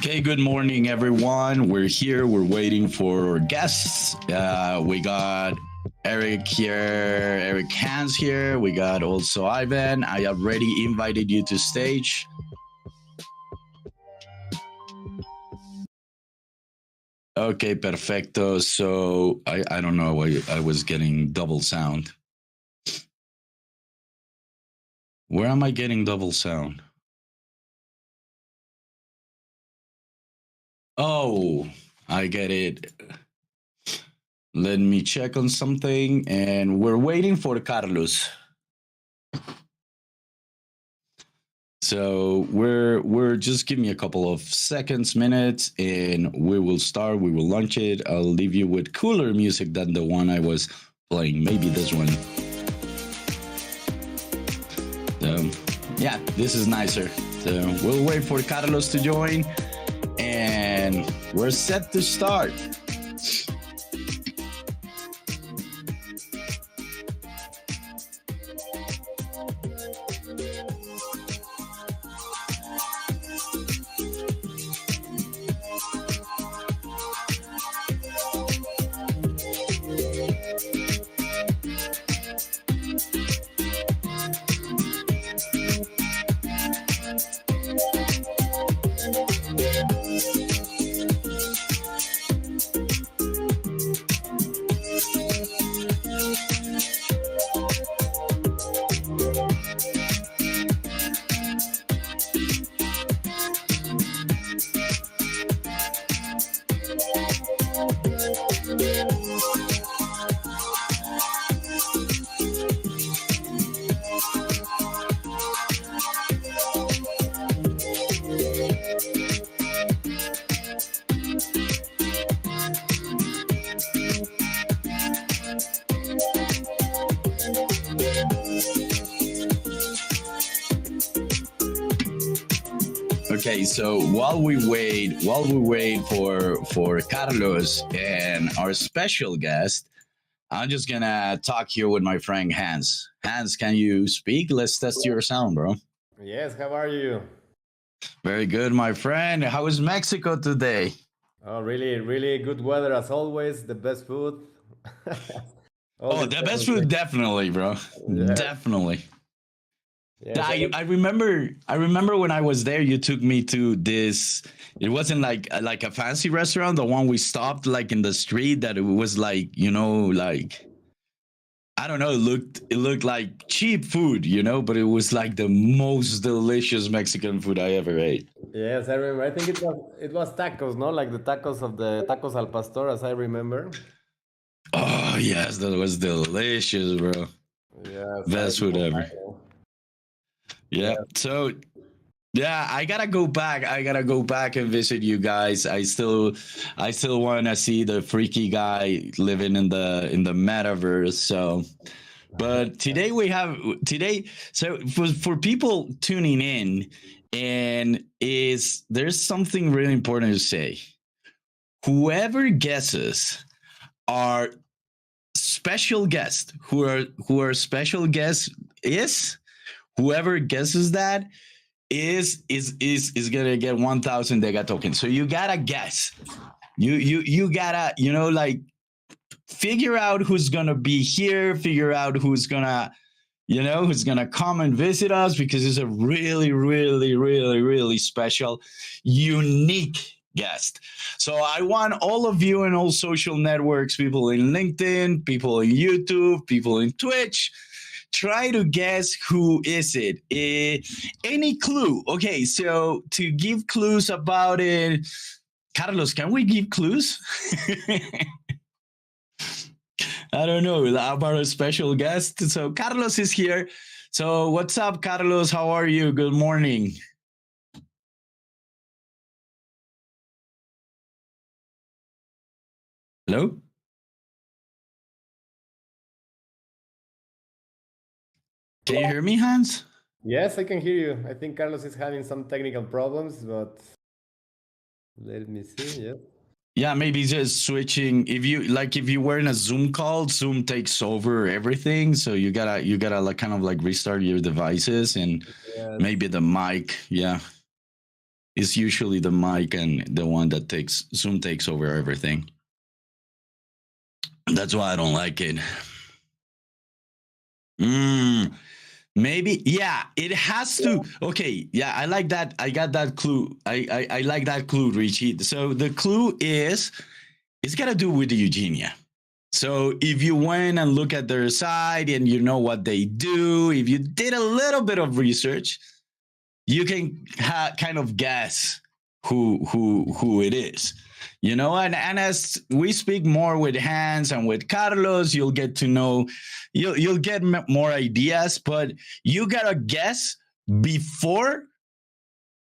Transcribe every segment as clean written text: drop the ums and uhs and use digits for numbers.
Okay, good morning, everyone. We're here. We're waiting for our guests. We got Erick here, Erick Hans here. We got also Iván. I already invited you to stage. Okay, perfecto. So I don't know why I was getting double sound. Where am I getting double sound? Oh, I get it. Let me check on something, and we're waiting for Carlos. So we're just give me a couple of seconds, minutes, and we will start. We will launch it. I'll leave you with cooler music than the one I was playing. Maybe this one. Yeah, this is nicer. So we'll wait for Carlos to join, and we're set to start. Okay, so while we wait for Carlos and our special guest, I'm just gonna talk here with my friend Hans. Hans, can you speak? Let's test your sound, bro. Yes, how are you? Very good, my friend. How is Mexico today? Oh, really, really good weather as always. The best food. Oh, the best food, definitely, bro. Yeah. Definitely. Yeah, I remember when I was there, you took me to this. It wasn't like a fancy restaurant, the one we stopped like in the street. That it was like, like I don't know. It looked like cheap food, but it was like the most delicious Mexican food I ever ate. Yes, I remember. I think it was tacos, no? Like the tacos of the tacos al pastor, as I remember. Oh yes, that was delicious, bro. Yeah, best food ever. Yeah. So, yeah, I gotta go back. I gotta go back and visit you guys. I still want to see the freaky guy living in the metaverse. So, but today So for people tuning in, and there's something really important to say. Whoever guesses our special guest, who are special guests is. Whoever guesses that is gonna get 1,000 DEGA tokens. So you gotta guess. You gotta like figure out who's gonna be here. Figure out who's gonna come and visit us, because it's a really, really, really, really special, unique guest. So I want all of you in all social networks, people in LinkedIn, people in YouTube, people in Twitch. Try to guess who is it. Any clue? Okay, so to give clues about it, Carlos, can we give clues? I don't know about a special guest. So Carlos is here. So what's up, Carlos? How are you? Good morning. Hello? Can you hear me, Hans? Yes, I can hear you. I think Carlos is having some technical problems, but let me see. Yeah. Yeah, maybe just switching. If you were in a Zoom call, Zoom takes over everything. So you gotta like kind of like restart your devices and maybe the mic. Yeah. It's usually the mic and the one that takes Zoom takes over everything. That's why I don't like it. Maybe, yeah, it has to. Okay, yeah, I like that. I got that clue. I like that clue, Richie. So the clue is it's got to do with the Eugenia. So if you went and look at their site and you know what they do, if you did a little bit of research, you can kind of guess who it is, you know. And as we speak more with Hans and with Carlos, you'll get to know, you'll get more ideas, but you gotta guess before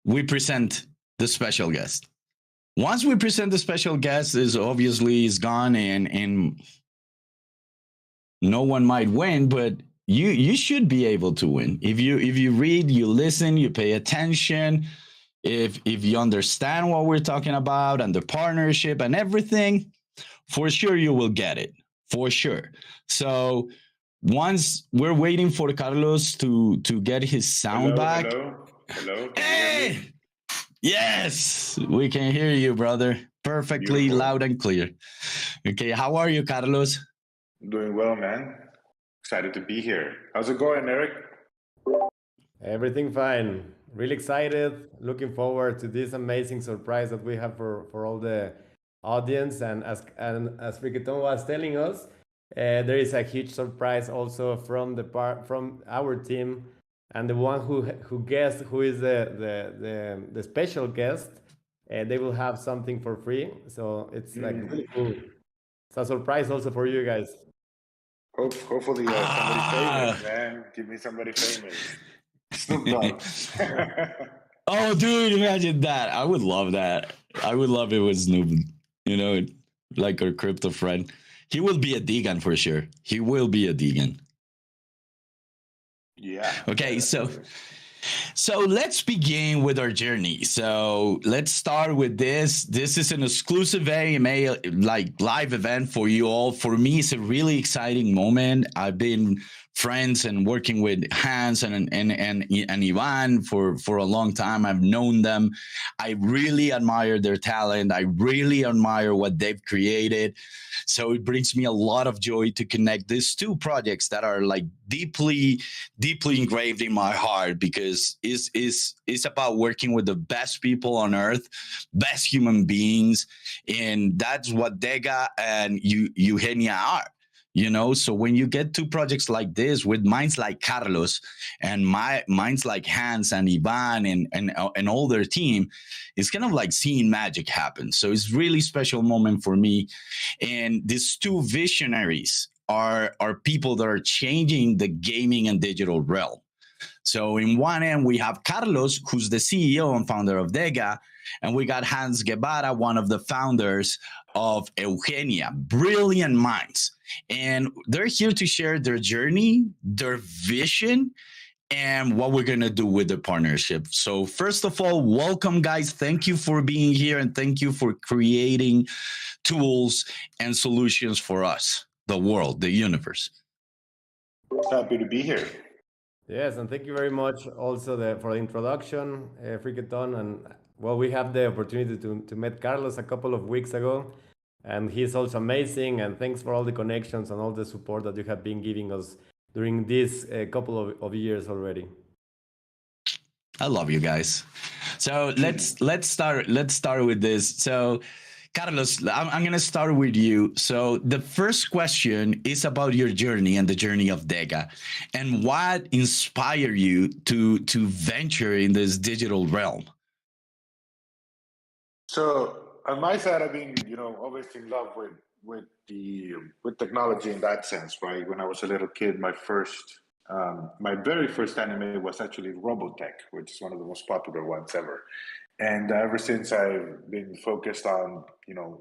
we present the special guest. Once we present the special guest, is obviously is gone, and no one might win, but you should be able to win if you read, you listen, you pay attention, if you understand what we're talking about and the partnership and everything, for sure you will get it, for sure. So once we're waiting for Carlos to get his sound back. Hello. Hey, yes, we can hear you, brother, perfectly. Beautiful. Loud and clear. Okay, how are you, Carlos? Doing well, man. Excited to be here. How's it going, Erick? Everything fine. Really excited. Looking forward to this amazing surprise that we have for all the audience. And as Friqueton was telling us, there is a huge surprise also from our team, and the one who guessed who is the special guest, they will have something for free. So it's like really cool. It's a surprise also for you guys. Hopefully somebody famous, man. Give me somebody famous. Snoop Dogg. Oh, dude, imagine that. I would love that. I would love it with Snoop, you know, like our crypto friend. He will be a Degan for sure. He will be a Degan. Yeah. Okay, so let's begin with our journey. So let's start with this. This is an exclusive AMA like live event for you all. For me, it's a really exciting moment. I've been friends and working with Hans and Iván for a long time. I've known them. I really admire their talent. I really admire what they've created. So it brings me a lot of joy to connect these two projects that are like deeply engraved in my heart, because it's about working with the best people on earth, best human beings, and that's what DEGA and Eugenia are. You know, so when you get two projects like this with minds like Carlos and minds like Hans and Iván and all their team, it's kind of like seeing magic happen. So it's really special moment for me. And these two visionaries are people that are changing the gaming and digital realm. So in one end, we have Carlos, who's the CEO and founder of DEGA, and we got Hans Guevara, one of the founders of Eugenia. Brilliant minds. And they're here to share their journey, their vision, and what we're going to do with the partnership. So first of all, welcome, guys. Thank you for being here, and thank you for creating tools and solutions for us, the world, the universe. Happy to be here. Yes, and thank you very much also for the introduction, Friqueton. And well, we have the opportunity to meet Carlos a couple of weeks ago, and he's also amazing. And thanks for all the connections and all the support that you have been giving us during this couple of years already. I love you guys. So let's start with this. So Carlos, I'm going to start with you. So the first question is about your journey and the journey of DEGA, and what inspired you to venture in this digital realm. So on my side, I've been, always in love with technology in that sense, right? When I was a little kid, my very first anime was actually Robotech, which is one of the most popular ones ever. And ever since, I've been focused on,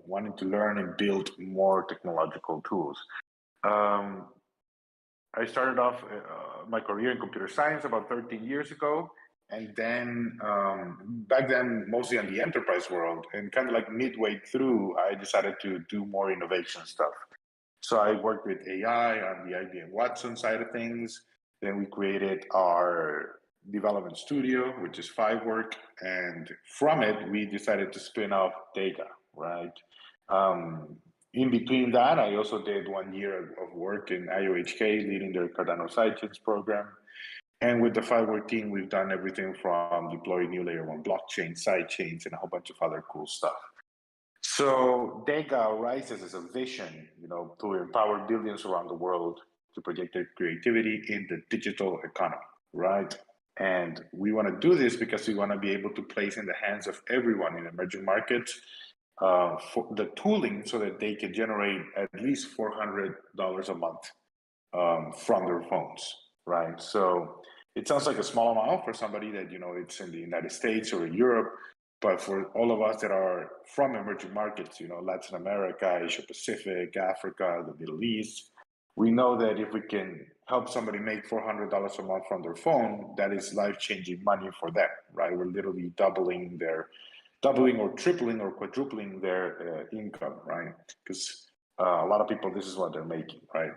wanting to learn and build more technological tools. I started off my career in computer science about 13 years ago. And then back then, mostly on the enterprise world, and kind of like midway through, I decided to do more innovation stuff. So I worked with AI on the IBM Watson side of things. Then we created our development studio, which is Fivework, and from it, we decided to spin off DEGA, right? In between that, I also did 1 year of work in IOHK, leading their Cardano sidechains program. And with the Fivework team, we've done everything from deploying new layer 1 blockchain, sidechains, and a whole bunch of other cool stuff. So DEGA rises as a vision, to empower billions around the world to project their creativity in the digital economy, right? And we want to do this because we want to be able to place in the hands of everyone in emerging markets for the tooling so that they can generate at least $400 a month from their phones, right? So it sounds like a small amount for somebody that, it's in the United States or in Europe, but for all of us that are from emerging markets, Latin America, Asia Pacific, Africa, the Middle East, we know that if we can help somebody make $400 a month from their phone, that is life-changing money for them, right? We're literally doubling or tripling or quadrupling their income, right? Because a lot of people, this is what they're making, right?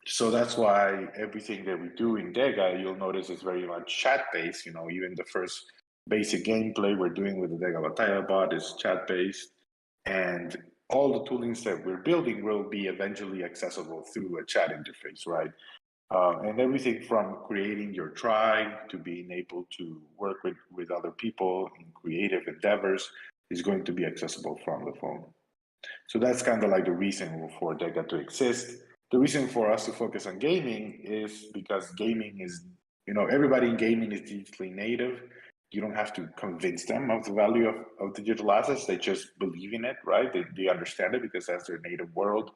So that's why everything that we do in DEGA, you'll notice is very much chat-based. Even the first basic gameplay we're doing with the DEGA Batalla bot is chat-based. And all the toolings that we're building will be eventually accessible through a chat interface, right? And everything from creating your tribe to being able to work with other people in creative endeavors is going to be accessible from the phone. So that's kind of like the reason for DEGA to exist. The reason for us to focus on gaming is because gaming is, everybody in gaming is digitally native. You don't have to convince them of the value of digital assets. They just believe in it, right? They understand it because that's their native world.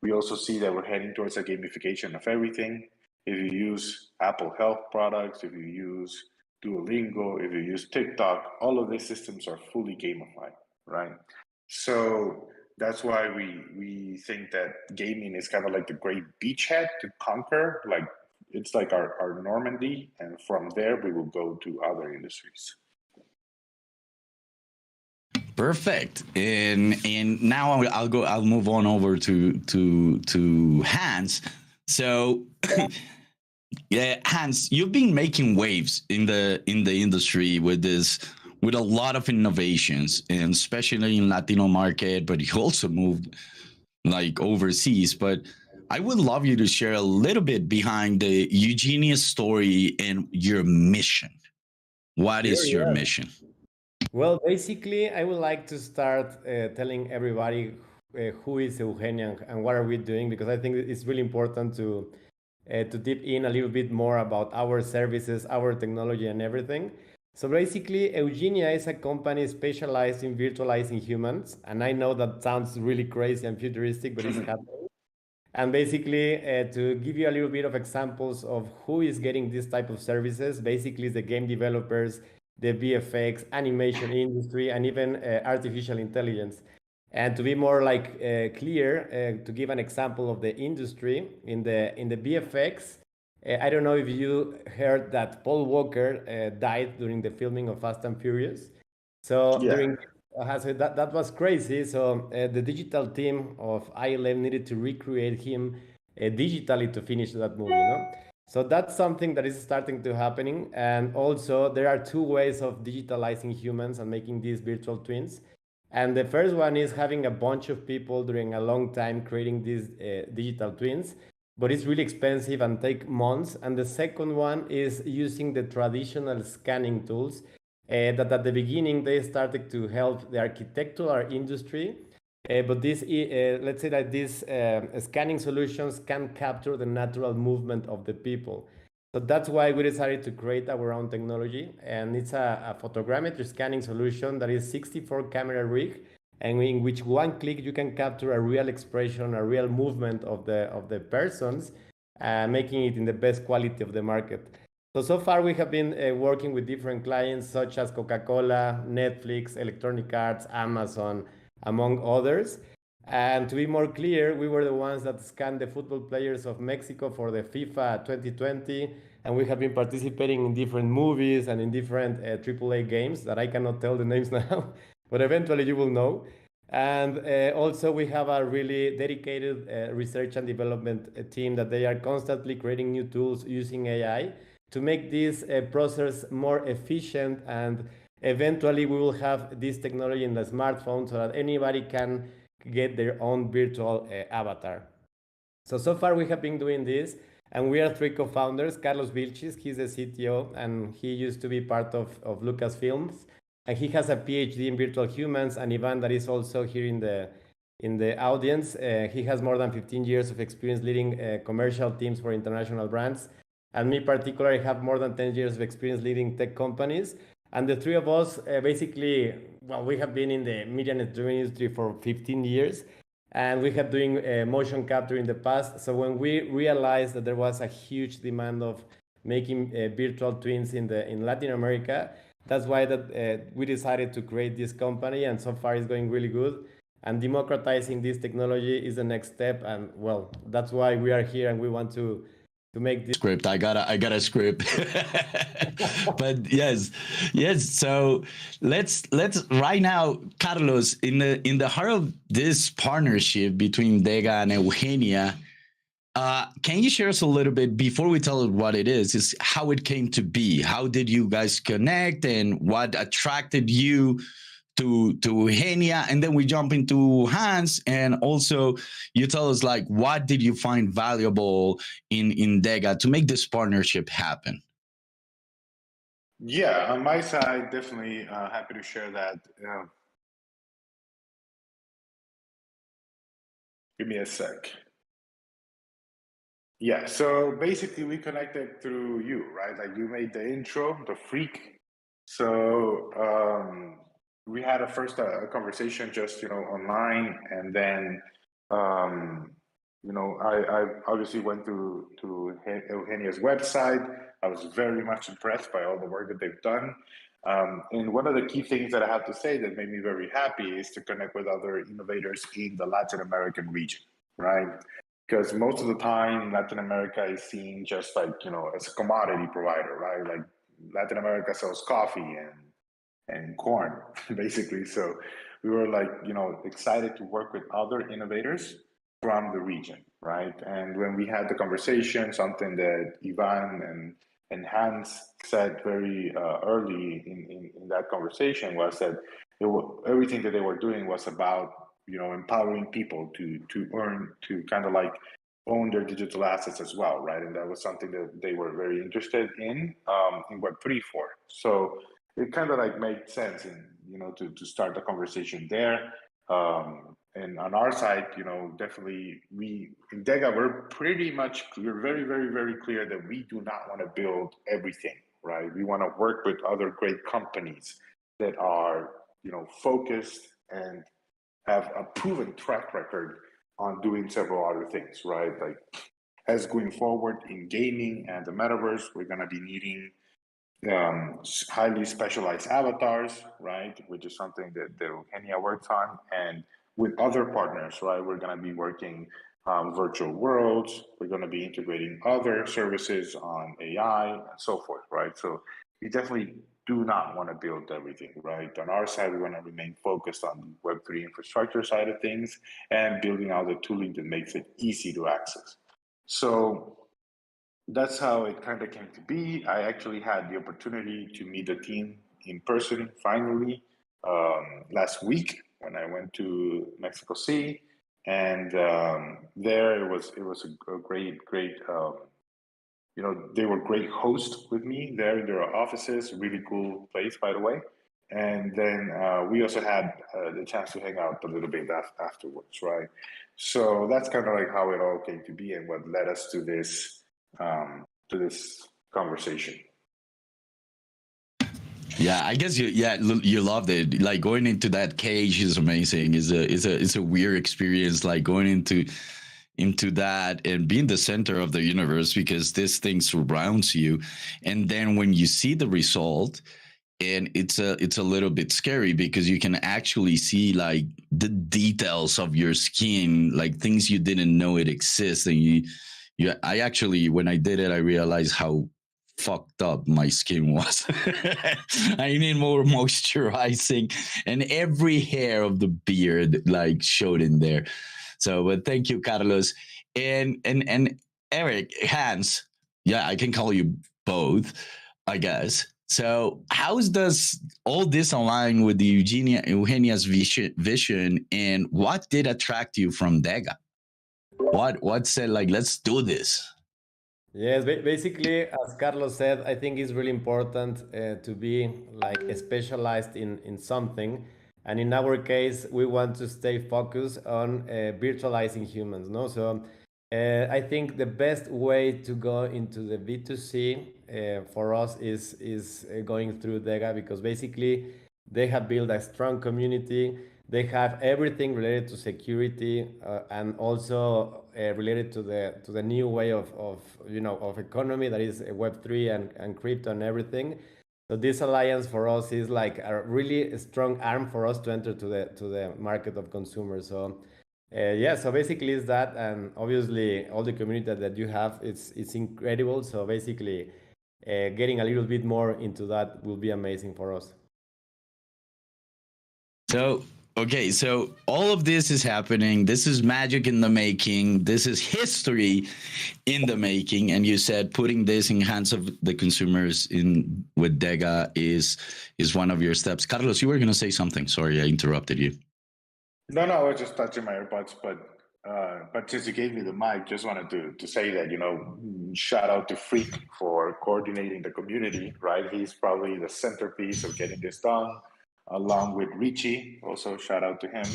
We also see that we're heading towards a gamification of everything. If you use Apple Health products, if you use Duolingo, if you use TikTok, all of these systems are fully gamified, right? So that's why we think that gaming is kind of like the great beachhead to conquer. Like it's like our Normandy, and from there we will go to other industries. Perfect. And now I'll move on over to Hans. So yeah, Hans, you've been making waves in the industry with a lot of innovations, and especially in Latino market, but you also moved like overseas. But I would love you to share a little bit behind the Eugenia story and your mission. What is your mission? Well, basically, I would like to start telling everybody who is Eugenia and what are we doing, because I think it's really important to dip in a little bit more about our services, our technology, and everything. So basically, Eugenia is a company specialized in virtualizing humans, and I know that sounds really crazy and futuristic, but it's happening. And basically, to give you a little bit of examples of who is getting this type of services, basically the game developers, the VFX, animation industry, and even artificial intelligence. And to be more like clear, to give an example of the industry, in the VFX, I don't know if you heard that Paul Walker died during the filming of Fast and Furious. So that was crazy. So the digital team of ILM needed to recreate him digitally to finish that movie. So that's something that is starting to happening. And also there are two ways of digitalizing humans and making these virtual twins. And the first one is having a bunch of people during a long time creating these digital twins, but it's really expensive and take months. And the second one is using the traditional scanning tools that at the beginning they started to help the architectural industry. But this, let's say that these scanning solutions can capture the natural movement of the people. So that's why we decided to create our own technology. And it's a photogrammetry scanning solution that is 64 camera rig, and in which one click you can capture a real expression, a real movement of the persons, making it in the best quality of the market. So far we have been working with different clients such as Coca-Cola, Netflix, Electronic Arts, Amazon, among others. And to be more clear, we were the ones that scanned the football players of Mexico for the FIFA 2020, and we have been participating in different movies and in different AAA games that I cannot tell the names now, but eventually you will know. And also we have a really dedicated research and development team that they are constantly creating new tools using AI. to make this process more efficient, and eventually we will have this technology in the smartphone so that anybody can get their own virtual avatar. So far we have been doing this, and we are 3 co-founders. Carlos Vilchis, he's the CTO, and he used to be part of Lucasfilms, and he has a PhD in virtual humans. And Iván, that is also here in the audience, he has more than 15 years of experience leading commercial teams for international brands. And me particularly have more than 10 years of experience leading tech companies. And the 3 of us basically, well, we have been in the media and entertainment industry for 15 years. And we have doing motion capture in the past. So when we realized that there was a huge demand of making virtual twins in Latin America, that's why we decided to create this company. And so far it's going really good. And democratizing this technology is the next step. And well, that's why we are here, and we want to make this script. I got a script. But yes. So let's right now, Carlos, in the heart of this partnership between DEGA and Eugenia, can you share us a little bit, before we tell what it is how it came to be? How did you guys connect, and what attracted you to Eugenia? And then we jump into Hans, and also you tell us, like, what did you find valuable in DEGA to make this partnership happen? Yeah, on my side, definitely happy to share that. Give me a sec. Yeah, so basically we connected through you, right? Like, you made the intro, the freak. So we had a conversation just, online, and then, I obviously went to Eugenia's website. I was very much impressed by all the work that they've done. And one of the key things that I have to say that made me very happy is to connect with other innovators in the Latin American region, right? Because most of the time, Latin America is seen just like, as a commodity provider, right? Like, Latin America sells coffee and corn, basically. So we were like, excited to work with other innovators from the region, right? And when we had the conversation, something that Iván and Hans said very early in that conversation was that everything that they were doing was about, empowering people to kind of like own their digital assets as well, right? And that was something that they were very interested in Web3 for. So it kind of like made sense to start the conversation there. And on our side, definitely in DEGA, we're very, very, very clear that we do not want to build everything, right? We want to work with other great companies that are, focused and have a proven track record on doing several other things, right? Like, as going forward in gaming and the metaverse, we're going to be needing highly specialized avatars, right? Which is something that Eugenia works on. And with other partners, right, we're going to be working virtual worlds. We're going to be integrating other services on AI and so forth, right? So we definitely do not want to build everything, right? On our side, we want to remain focused on the Web3 infrastructure side of things and building out the tooling that makes it easy to access. So that's how it kind of came to be. I actually had the opportunity to meet the team in person finally last week when I went to Mexico City, and there it was a great they were great hosts with me there in their offices. Really cool place, by the way. And then we also had the chance to hang out a little bit afterwards, right? So that's kind of like how it all came to be and what led us to this conversation. Yeah, I guess you loved it. Like, going into that cage is amazing. It's a weird experience, like going into that and being the center of the universe, because this thing surrounds you. And then when you see the result, and it's a little bit scary, because you can actually see like the details of your skin, like things you didn't know it exists. And I actually, when I did it, I realized how fucked up my skin was. I need more moisturizing, and every hair of the beard like showed in there. So, but thank you, Carlos. And Erick, Hans. Yeah, I can call you both, I guess. So how does all this align with the Eugenia's vision, and what did attract you from DEGA? What said, like, let's do this? Yes, basically, as Carlos said, I think it's really important to be like specialized in something. And in our case, we want to stay focused on virtualizing humans. No, so I think the best way to go into the B2C for us is going through DEGA, because basically they have built a strong community. They have everything related to security and also related to the new way of of economy, that is Web3 and crypto and everything. So this alliance for us is like a really strong arm for us to enter to the market of consumers. So yeah, so basically it's that, and obviously all the community that you have, it's incredible. So basically getting a little bit more into that will be amazing for us. So, okay, so all of this is happening. This is magic in the making. This is history in the making. And you said putting this in hands of the consumers in with DEGA is one of your steps. Carlos, you were going to say something. Sorry, I interrupted you. No, I was just touching my AirPods, but since you gave me the mic, just wanted to say that, shout out to Freak for coordinating the community, right? He's probably the centerpiece of getting this done, along with Richie. Also, shout out to him.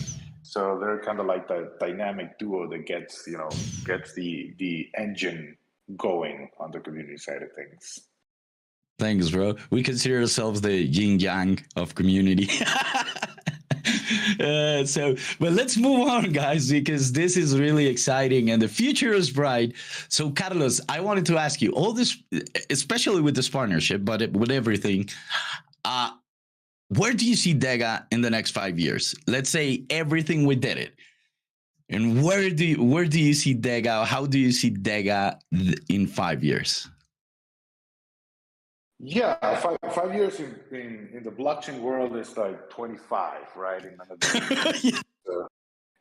So they're kind of like the dynamic duo that gets the engine going on the community side of things. Thanks, bro. We consider ourselves the yin yang of community. But let's move on, guys, because this is really exciting and the future is bright. So, Carlos, I wanted to ask you all this, especially with this partnership, but with everything. Where do you see DEGA in the next 5 years? Let's say everything we did it. And where do you see DEGA? How do you see DEGA in 5 years? Yeah, 5 years in the blockchain world is like 25, right? Yeah.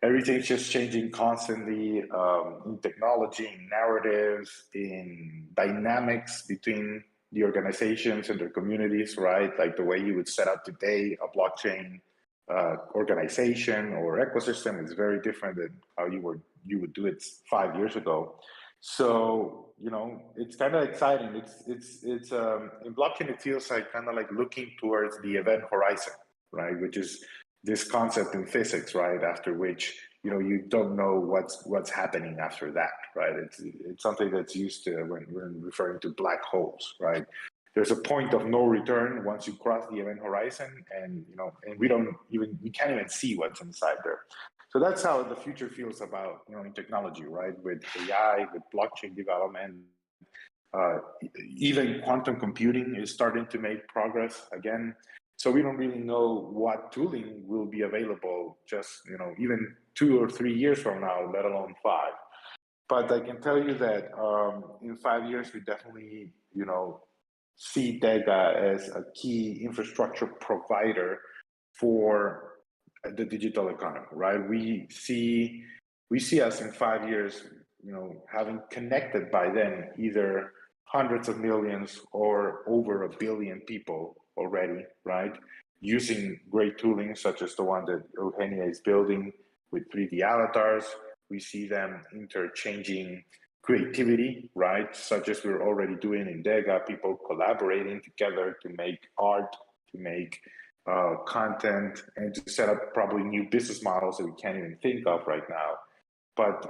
Everything's just changing constantly in technology, in narratives, in dynamics between the organizations and their communities, right? Like the way you would set up today a blockchain organization or ecosystem is very different than how you would do it 5 years ago. So, it's kind of exciting. It's in blockchain, it feels like kind of like looking towards the event horizon, right? Which is this concept in physics, right? After which, you don't know what's happening after that, right? It's something that's used to when referring to black holes, right? There's a point of no return once you cross the event horizon, and and we can't even see what's inside there. So that's how the future feels about in technology, right? With AI, with blockchain development, even quantum computing is starting to make progress again. So we don't really know what tooling will be available just even 2 or 3 years from now, let alone 5. But I can tell you that in 5 years we definitely see DEGA as a key infrastructure provider for the digital economy, right? We see us in 5 years, having connected by then either hundreds of millions or over 1 billion people already, right? Using great tooling such as the one that Eugenia is building with 3D avatars. We see them interchanging creativity, right? Such as we're already doing in DEGA, people collaborating together to make art, to make content, and to set up probably new business models that we can't even think of right now. But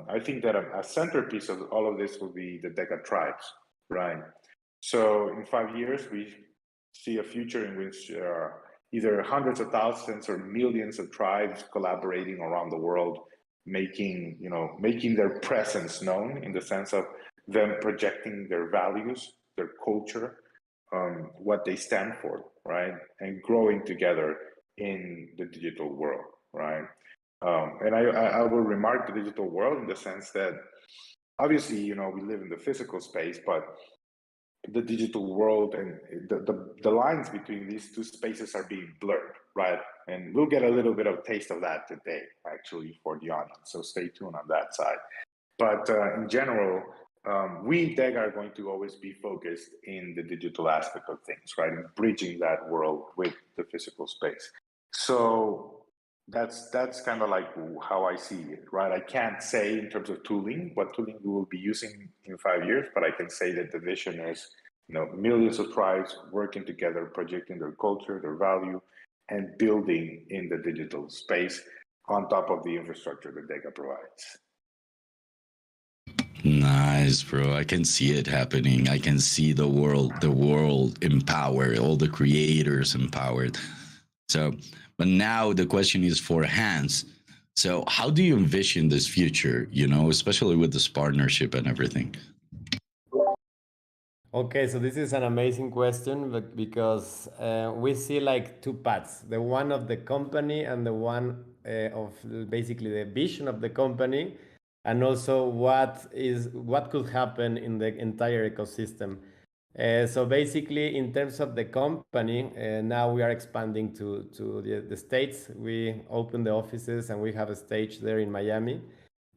I think that a centerpiece of all of this will be the DEGA tribes, right? So in 5 years, we see a future in which either hundreds of thousands or millions of tribes collaborating around the world, making their presence known in the sense of them projecting their values, their culture, what they stand for, right? And growing together in the digital world, right? And I will remark the digital world in the sense that obviously, we live in the physical space, but the digital world and the lines between these two spaces are being blurred, right? And we'll get a little bit of taste of that today, actually, for the audience. So stay tuned on that side. But in general, we DEGA are going to always be focused in the digital aspect of things, right? And bridging that world with the physical space. So that's kind of like how I see it, right? I can't say in terms of tooling what tooling we will be using in 5 years, but I can say that the vision is, millions of tribes working together, projecting their culture, their value, and building in the digital space on top of the infrastructure that DEGA provides. Nice, bro. I can see it happening. I can see the world empowered, all the creators empowered. So, but now the question is for Hans. So, how do you envision this future, especially with this partnership and everything? Okay, so this is an amazing question, but because we see like two paths, the one of the company and the one of basically the vision of the company, and also what could happen in the entire ecosystem. So basically, in terms of the company, now we are expanding to the States. We opened the offices and we have a stage there in Miami.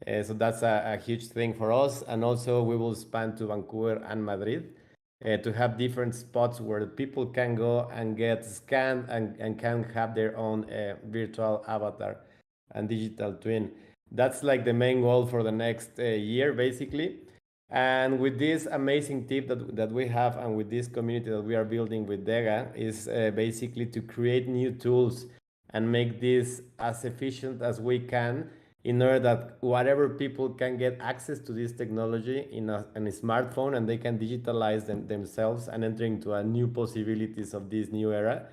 So that's a huge thing for us. And also we will expand to Vancouver and Madrid to have different spots where people can go and get scanned and can have their own virtual avatar and digital twin. That's like the main goal for the next year, basically. And with this amazing team that we have and with this community that we are building with DEGA is basically to create new tools and make this as efficient as we can in order that whatever people can get access to this technology in a smartphone and they can digitalize themselves and enter into a new possibilities of this new era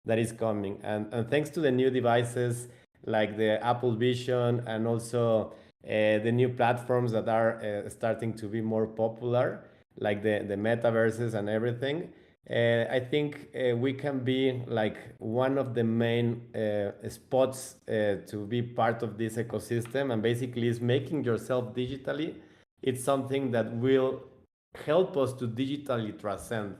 that is coming. And thanks to the new devices like the Apple Vision and also the new platforms that are starting to be more popular, like the metaverses and everything, I think we can be like one of the main spots to be part of this ecosystem, and basically is making yourself digitally. It's something that will help us to digitally transcend.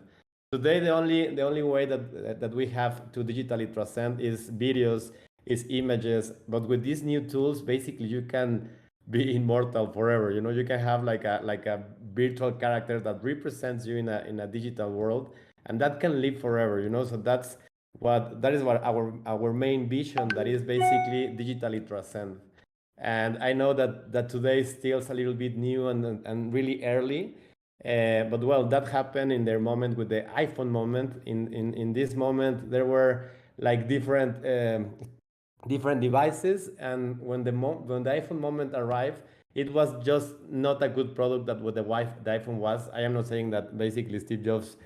Today, the only way that we have to digitally transcend is videos, is images, but with these new tools, basically you can be immortal forever. You can have like a virtual character that represents you in a digital world, and that can live forever. So that is what our main vision, that is basically digitally transcend. And I know that today is still a little bit new and really early, but well, that happened in their moment with the iPhone moment. In this moment, there were like different devices, and when the iPhone moment arrived, it was just not a good product that what the iPhone was. I am not saying that basically Steve Jobs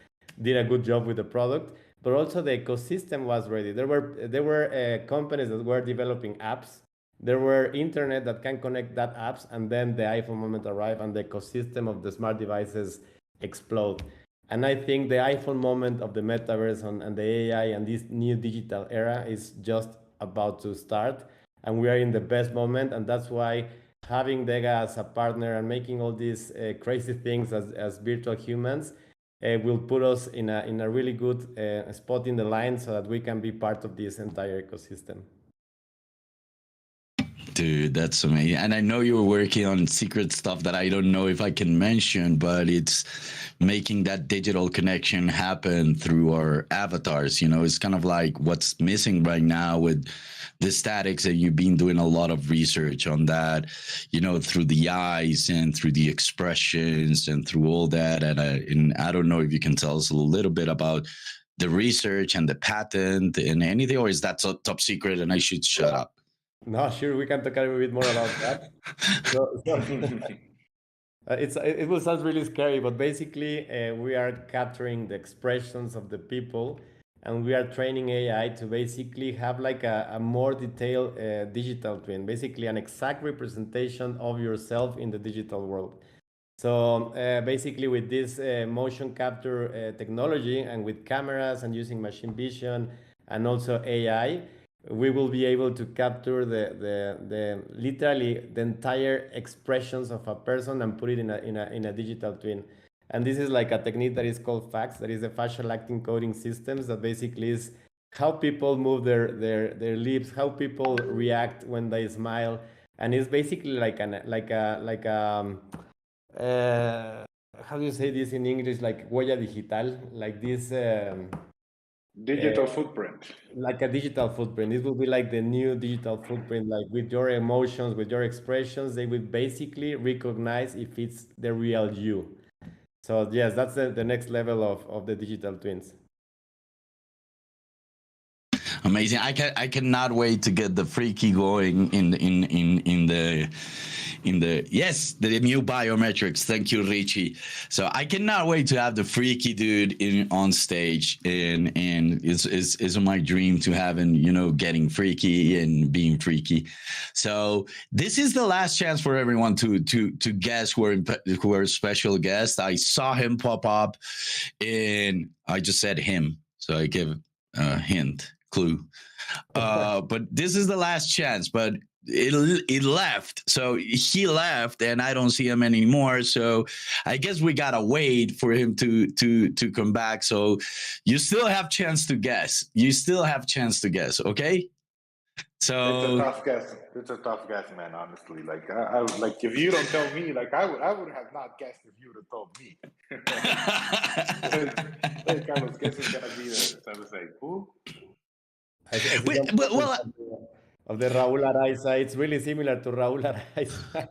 did a good job with the product, but also the ecosystem was ready. There were companies that were developing apps. There were internet that can connect that apps, and then the iPhone moment arrived and the ecosystem of the smart devices explode. And I think the iPhone moment of the metaverse and the AI and this new digital era is just about to start, and we are in the best moment. And that's why having DEGA as a partner and making all these crazy things as virtual humans will put us in a really good spot in the line so that we can be part of this entire ecosystem. Dude, that's amazing. And I know you were working on secret stuff that I don't know if I can mention, but it's making that digital connection happen through our avatars. It's kind of like what's missing right now with the statics, and you've been doing a lot of research on that, through the eyes and through the expressions and through all that. And I don't know if you can tell us a little bit about the research and the patent and anything, or is that top secret and I should shut up? No, sure, we can talk a little bit more about that. It will sound really scary, but basically we are capturing the expressions of the people, and we are training AI to basically have like a more detailed digital twin, basically an exact representation of yourself in the digital world. So basically with this motion capture technology and with cameras and using machine vision and also AI, we will be able to capture the literally the entire expressions of a person and put it in a digital twin. And this is like a technique that is called FACS, that is the facial acting coding systems, that basically is how people move their lips, how people react when they smile, and it's basically like how do you say this in English? Like huella digital, like this. Digital footprint. Like a digital footprint. It will be like the new digital footprint, like with your emotions, with your expressions, they will basically recognize if it's the real you. So yes, that's the next level of the digital twins. Amazing. I cannot wait to get the freaky going in the new biometrics. Thank you, Richie. So I cannot wait to have the freaky dude on stage, and it's my dream to have him, getting freaky and being freaky. So this is the last chance for everyone to guess who are special guests. I saw him pop up, and I just said him, so I give a hint. Clue. But this is the last chance, but it left. So he left and I don't see him anymore. So I guess we gotta wait for him to come back. So you still have chance to guess. Okay? So It's a tough guess, man, honestly. Like I like if you don't tell me, like I would have not guessed if you would have told me. Carlos, guess is gonna be there. So I was like, who? Of the Raúl Araiza, it's really similar to Raúl Araiza.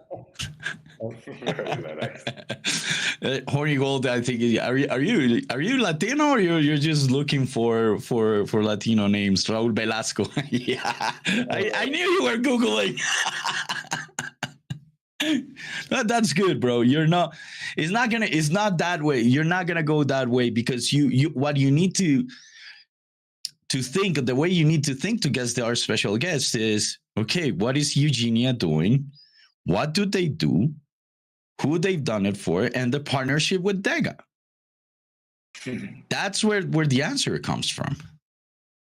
Horny Gold, I think. Are you Latino, or you're just looking for Latino names? Raúl Velasco. Yeah, I knew you were googling. That's good, bro. You're not. It's not that way. You're not gonna go that way because what you need to think, the way you need to think to guess our special guest is, okay, what is Eugenia doing? What do they do? Who they've done it for? And the partnership with DEGA. That's where the answer comes from.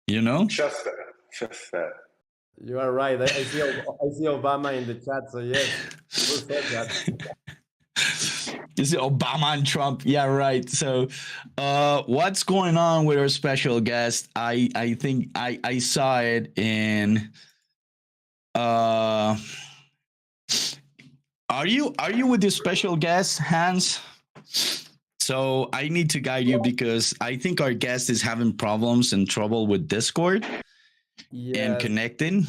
Just that. You are right. I see Obama in the chat, so yes. Who said that? Is it Obama and Trump? Yeah, right. So what's going on with our special guest? I think I saw it in are you with the special guest, Hans? So I need to guide you because I think our guest is having problems and trouble with Discord and connecting.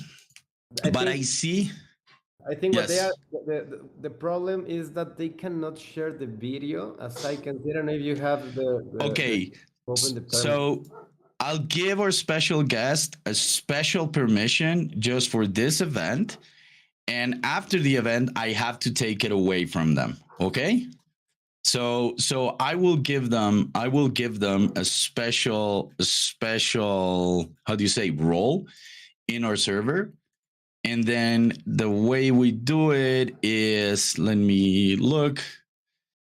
I think yes. What they are the problem is that they cannot share the video, as I can see. I don't know if you have okay. So I'll give our special guest a special permission just for this event, and after the event, I have to take it away from them. Okay. So I will give them a special how do you say role in our server. And then the way we do it is, let me look.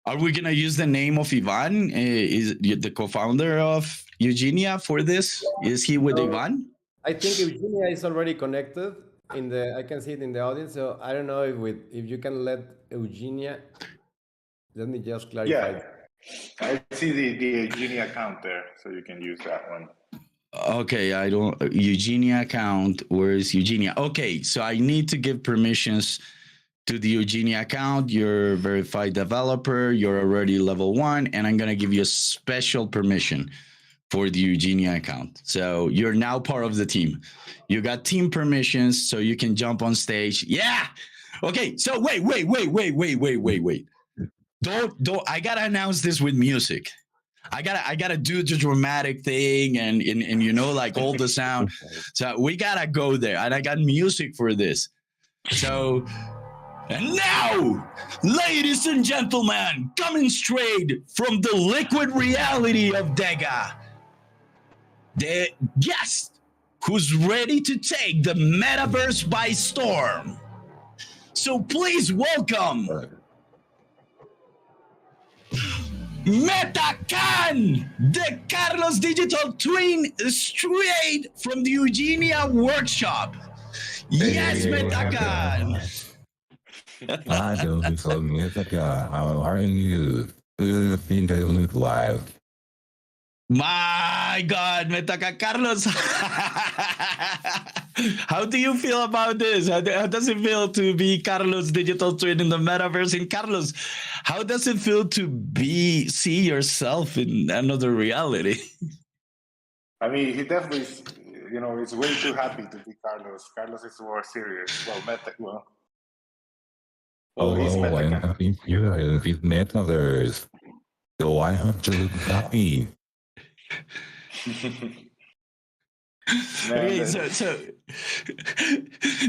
Are we going to use the name of Iván? Is the co-founder of Eugenia for this? Is he with Iván? I think Eugenia is already connected. I can see it in the audience. So I don't know if you can let Eugenia. Let me just clarify. Yeah, I see the Eugenia account there, so you can use that one. Okay, I don't Eugenia account. Where is Eugenia? Okay, so I need to give permissions to the Eugenia account. You're a verified developer. You're already level 1, and I'm gonna give you a special permission for the Eugenia account. So you're now part of the team. You got team permissions, so you can jump on stage. Yeah. Okay. So wait. Don't. I gotta announce this with music. I gotta do the dramatic thing and like all the sound. So we gotta go there, and I got music for this. So, and now, ladies and gentlemen, coming straight from the liquid reality of DEGA, the guest who's ready to take the metaverse by storm. So please welcome Metacan, the Carlos digital twin, straight from the Eugenia workshop. Yes, Metacan. I don't so Metacan. How are you? Live. My God, Metacan Carlos. How do you feel about this? How does it feel to be Carlos' digital twin in the metaverse? And Carlos, how does it feel to see yourself in another reality? I mean, he definitely, is way too happy to be Carlos. Carlos is more serious. Well, he's I think you're in this metaverse. So I have to look happy. Okay, so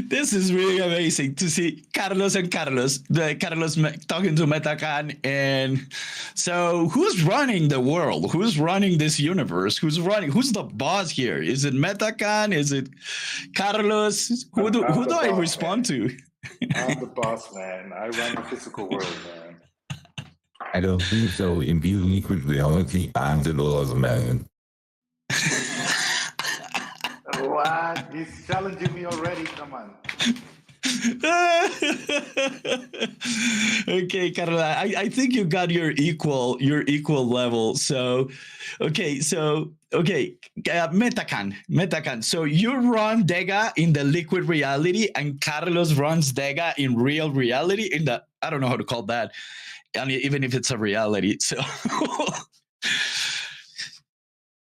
this is really amazing to see Carlos and Carlos talking to Metacan. And so who's running the world? Who's running this universe? Who's the boss here? Is it Metacan? Is it Carlos? Who do I respond to? I'm the boss, man. I run the physical world, man. I don't think so. In this liquid reality, I'm the boss, man. What? He's challenging me already. Come on. Okay, Carla. I think you got your equal level. So, Metacan. So you run DEGA in the liquid reality, and Carlos runs DEGA in real reality. In the I don't know how to call that. I mean, even if it's a reality. So.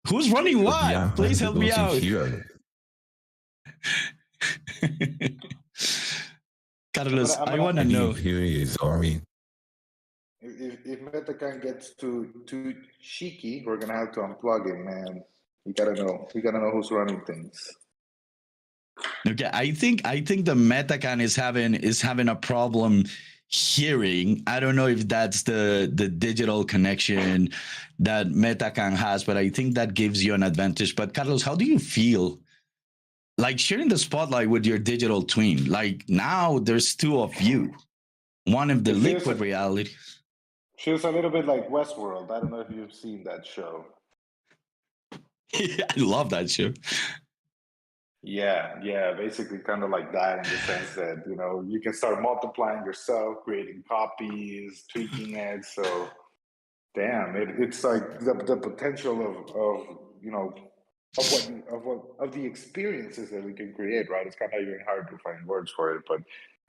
Who's running what? Yeah, please help me out. Carlos, I want to know. Sorry. If Metacan gets too cheeky, we're gonna have to unplug him, man. You gotta know. We gotta know who's running things. Okay, I think the Metacan is having a problem hearing. I don't know if that's the digital connection that Metacan has, but I think that gives you an advantage. But Carlos, how do you feel like sharing the spotlight with your digital twin? Like now there's two of you, one of the liquid reality. Feels a little bit like Westworld. I don't know if you've seen that show. Yeah, I love that show. Yeah, basically kind of like that in the sense that, you can start multiplying yourself, creating copies, tweaking it. So, damn, it's like the potential of the experiences that we can create, right? It's kind of even hard to find words for it, but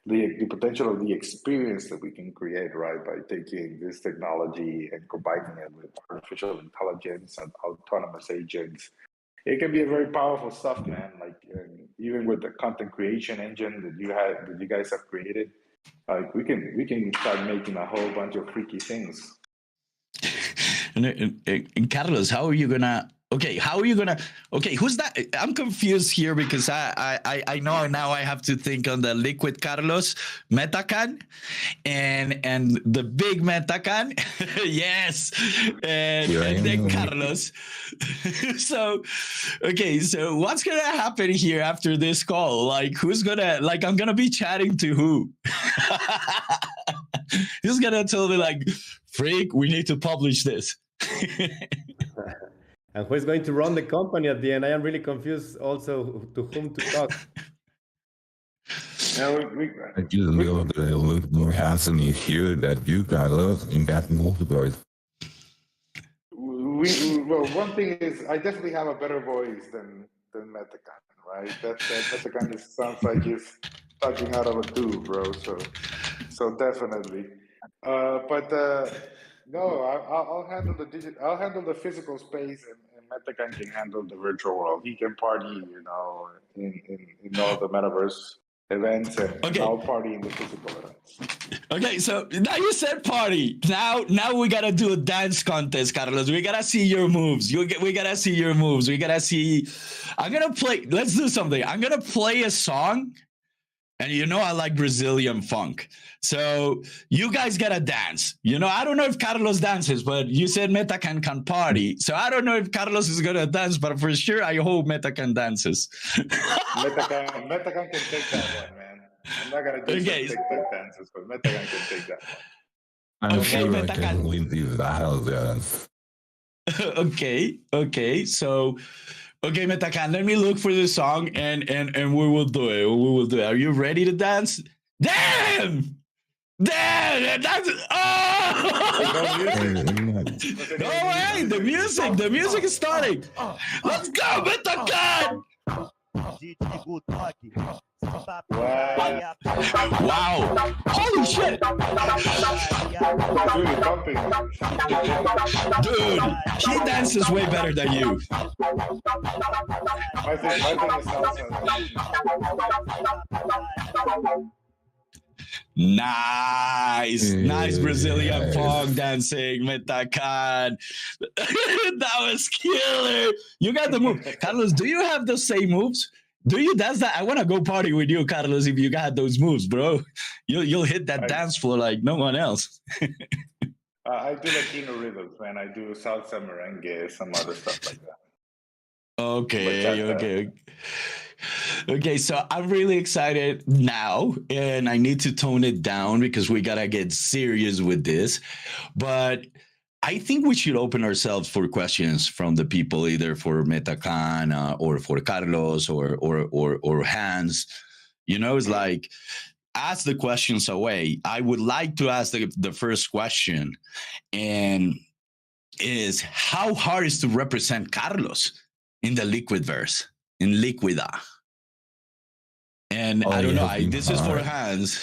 the potential of the experience that we can create, right, by taking this technology and combining it with artificial intelligence and autonomous agents. It can be a very powerful stuff, man. Like even with the content creation engine that you guys have created, like we can start making a whole bunch of freaky things. And Carlos, how are you gonna? Okay, who's that? I'm confused here because I know now I have to think on the liquid Carlos, Metacan, and the big Metacan, yes, and then Carlos. So what's gonna happen here after this call? Like I'm gonna be chatting to who? Who's gonna tell me like, freak, we need to publish this? And who is going to run the company at the end? I am really confused also to whom to talk. I just know that a little more handsome here that you got love in that multiverse. Well, one thing is, I definitely have a better voice than Metacan, right? That Metacan just sounds like he's talking out of a tube, bro. So definitely. No, I'll handle the digital. I'll handle the physical space, and Metacan can handle the virtual world. He can party, in all the metaverse events, and I'll party in the physical events. Okay, so now you said party. Now we gotta do a dance contest, Carlos. We gotta see your moves. We gotta see your moves. We gotta see. I'm gonna play. Let's do something. I'm gonna play a song. And I like Brazilian funk. So you guys gotta dance. I don't know if Carlos dances, but you said Metacan can party. So I don't know if Carlos is gonna dance, but for sure I hope Metacan dances. Metacan can take that one, man. I'm not gonna do some TikTok dances, but Metacan can take that one. I'm sure Metacan. I can win these battles. Okay. So okay, Metacan, let me look for the song and we will do it. Are you ready to dance? Damn! That's no way! The music is starting. Let's go, Metacan! Wow! Holy shit! It's really pumping. Dude, he dances way better than you. My thing is salsa. Nice Brazilian funk dancing, Metacan. That was killer. You got the move. Carlos, do you have the same moves? Do you dance that? I want to go party with you, Carlos, if you got those moves, bro. You'll hit that dance floor like no one else. I do Latino rhythms, man. I do salsa, merengue, some other stuff like that. Okay, so I'm really excited now, and I need to tone it down because we gotta get serious with this. But I think we should open ourselves for questions from the people, either for Metacan or for Carlos or Hans. You know, it's like, ask the questions away. I would like to ask the first question, and is how hard is to represent Carlos in the liquid verse, in Liquida? And I don't know. This is for Hans.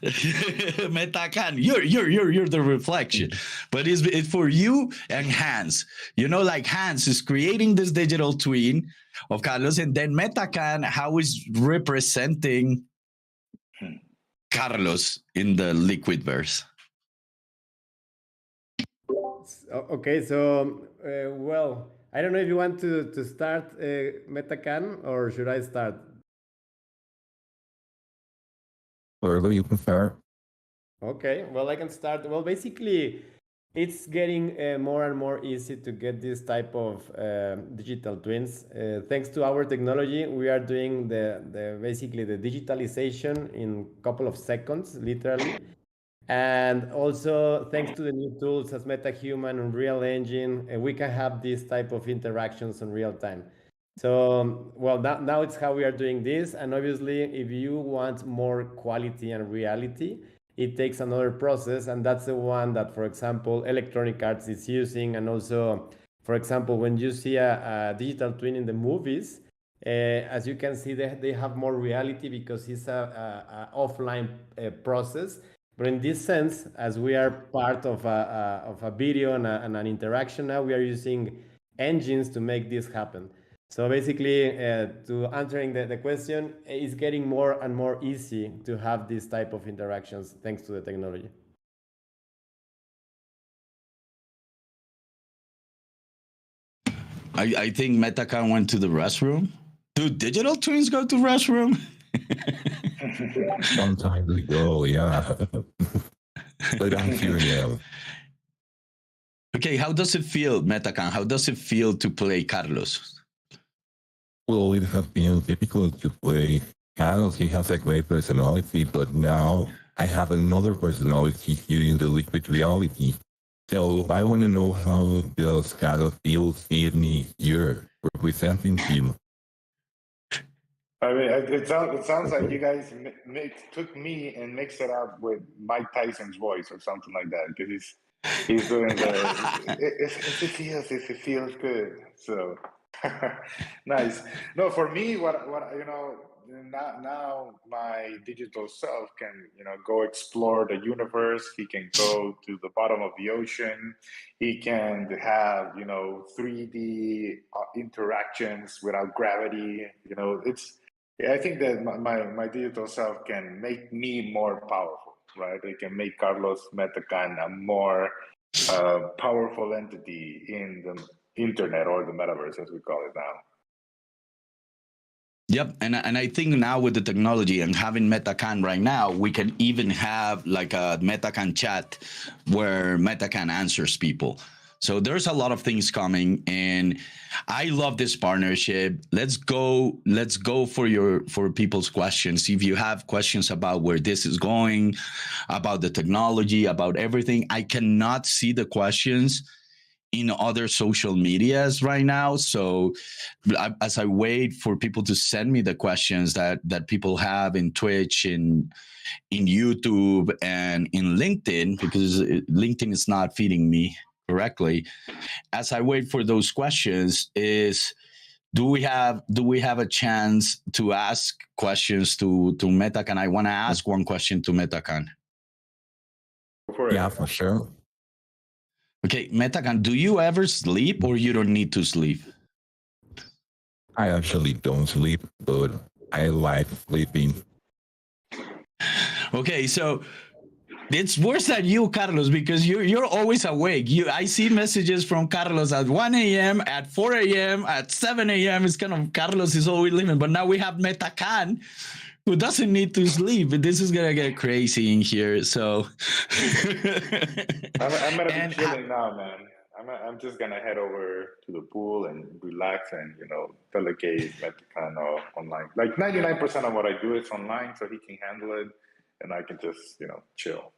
Metacan, you're the reflection, but it's for you and Hans. You know, like Hans is creating this digital twin of Carlos, and then Metacan, how is representing Carlos in the liquid verse? Okay, so well, I don't know if you want to start, Metacan, or should I start? Wherever you prefer. Okay, well, I can start. Well, basically, it's getting more and more easy to get this type of digital twins. Thanks to our technology, we are doing basically the digitalization in a couple of seconds, literally. And also, thanks to the new tools as MetaHuman, Unreal Engine, we can have this type of interactions in real time. So, well, now it's how we are doing this. And obviously, if you want more quality and reality, it takes another process. And that's the one that, for example, Electronic Arts is using. And also, for example, when you see a digital twin in the movies, as you can see, they have more reality because it's a offline process. But in this sense, as we are part of a video and an interaction now, we are using engines to make this happen. So basically, to answering the question, it's getting more and more easy to have this type of interactions thanks to the technology. I think Metacan went to the restroom. Do digital twins go to restroom? Sometimes we go, yeah. But I'm here now. Okay, how does it feel, Metacan? How does it feel to play Carlos? Well, it has been difficult to play Carlos. He has a great personality, but now I have another personality here in the liquid reality. So I want to know, how does Carlos feel seeing me here representing him? I mean, it sounds like you guys took me and mixed it up with Mike Tyson's voice or something like that, because he's doing it feels good. So nice. No, for me, what you know, now my digital self can, you know, go explore the universe. He can go to the bottom of the ocean. He can have, you know, 3D interactions without gravity. You know, I think that my digital self can make me more powerful, right? It can make Carlos Metacan a more powerful entity in the internet, or the metaverse, as we call it now. Yep, and I think now with the technology and having Metacan right now, we can even have like a Metacan chat where Metacan answers people. So there's a lot of things coming, and I love this partnership. Let's go for people's questions. If you have questions about where this is going, about the technology, about everything, I cannot see the questions in other social medias right now. So as I wait for people to send me the questions that people have in Twitch, in YouTube, and in LinkedIn, because LinkedIn is not feeding me correctly. As I wait for those questions, is do we have a chance to ask questions to Metacan? I want to ask one question to Metacan. Yeah, for sure. Okay, Metacan, do you ever sleep or you don't need to sleep? I actually don't sleep, but I like sleeping. Okay, so it's worse than you, Carlos, because you're always awake. I see messages from Carlos at 1 a.m., at 4 a.m., at 7 a.m. It's kind of Carlos is always living. But now we have Metacan, who doesn't need to sleep. This is gonna get crazy in here. So I'm gonna be chilling now, man. I'm just gonna head over to the pool and relax and delegate Metacan online. Like 99% of what I do is online, so he can handle it, and I can just chill.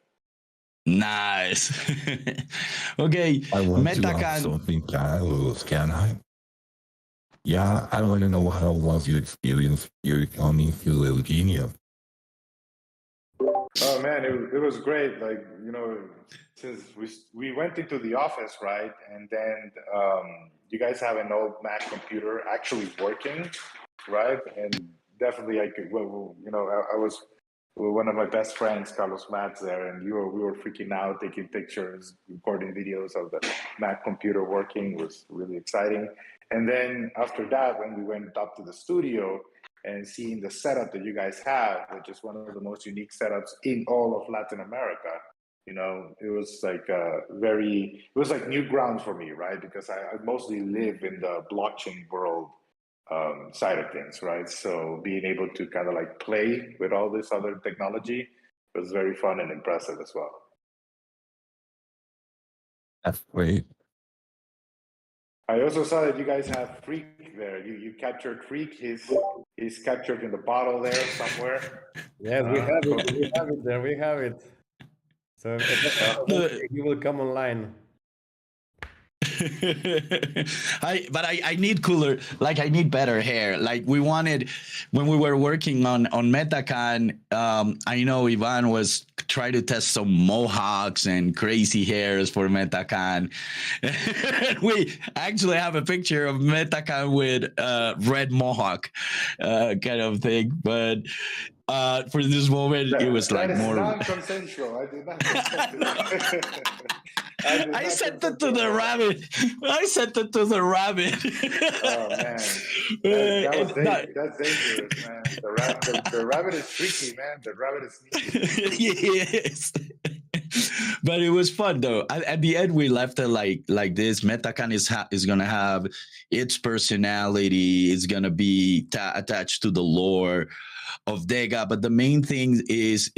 Nice. Okay, I want to Metacan. ask something, Carlos, can I? Yeah, I want to know how was your experience here coming to Eugenia? Oh man, it was great. Like since we went into the office, right, and then you guys have an old Mac computer actually working, right, and definitely I could. Well, I was with one of my best friends, Carlos Mats, there, and we were freaking out, taking pictures, recording videos of the Mac computer working. It was really exciting. And then after that, when we went up to the studio and seeing the setup that you guys have, which is one of the most unique setups in all of Latin America, it was like it was like new ground for me, right? Because I mostly live in the blockchain world side of things, right? So being able to kind of like play with all this other technology was very fun and impressive as well. That's great. I also saw that you guys have Freak there. You captured Freak. He's captured in the bottle there somewhere. Yes, we have it. We have it there. We have it. So he will come online. I need cooler, like I need better hair. Like we wanted when we were working on Metacan. I know Iván was trying to test some mohawks and crazy hairs for Metacan. We actually have a picture of Metacan with red mohawk kind of thing, but for this moment it was like more non-consensual. I did not consent. I sent it to the rabbit. I sent it to the rabbit. Oh man, that's dangerous, man. The rabbit is freaky, man. The rabbit is sneaky. Yes. But it was fun though. At the end, we left it like this. Metacan is gonna have its personality. It's gonna be attached to the lore of DEGA. But the main thing is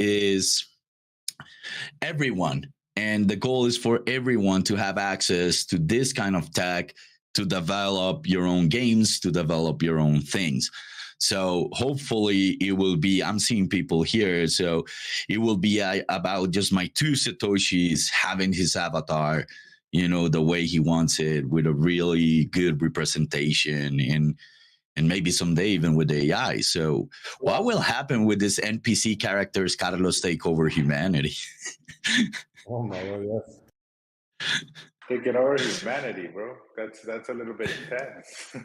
everyone. And the goal is for everyone to have access to this kind of tech to develop your own games, to develop your own things. So hopefully it will be, I'm seeing people here, so it will be about just my two Satoshis having his avatar, the way he wants it, with a really good representation and maybe someday even with AI. So what will happen with this NPC characters Carlos take over humanity? Oh my God, yes. Taking over humanity, bro. That's a little bit intense.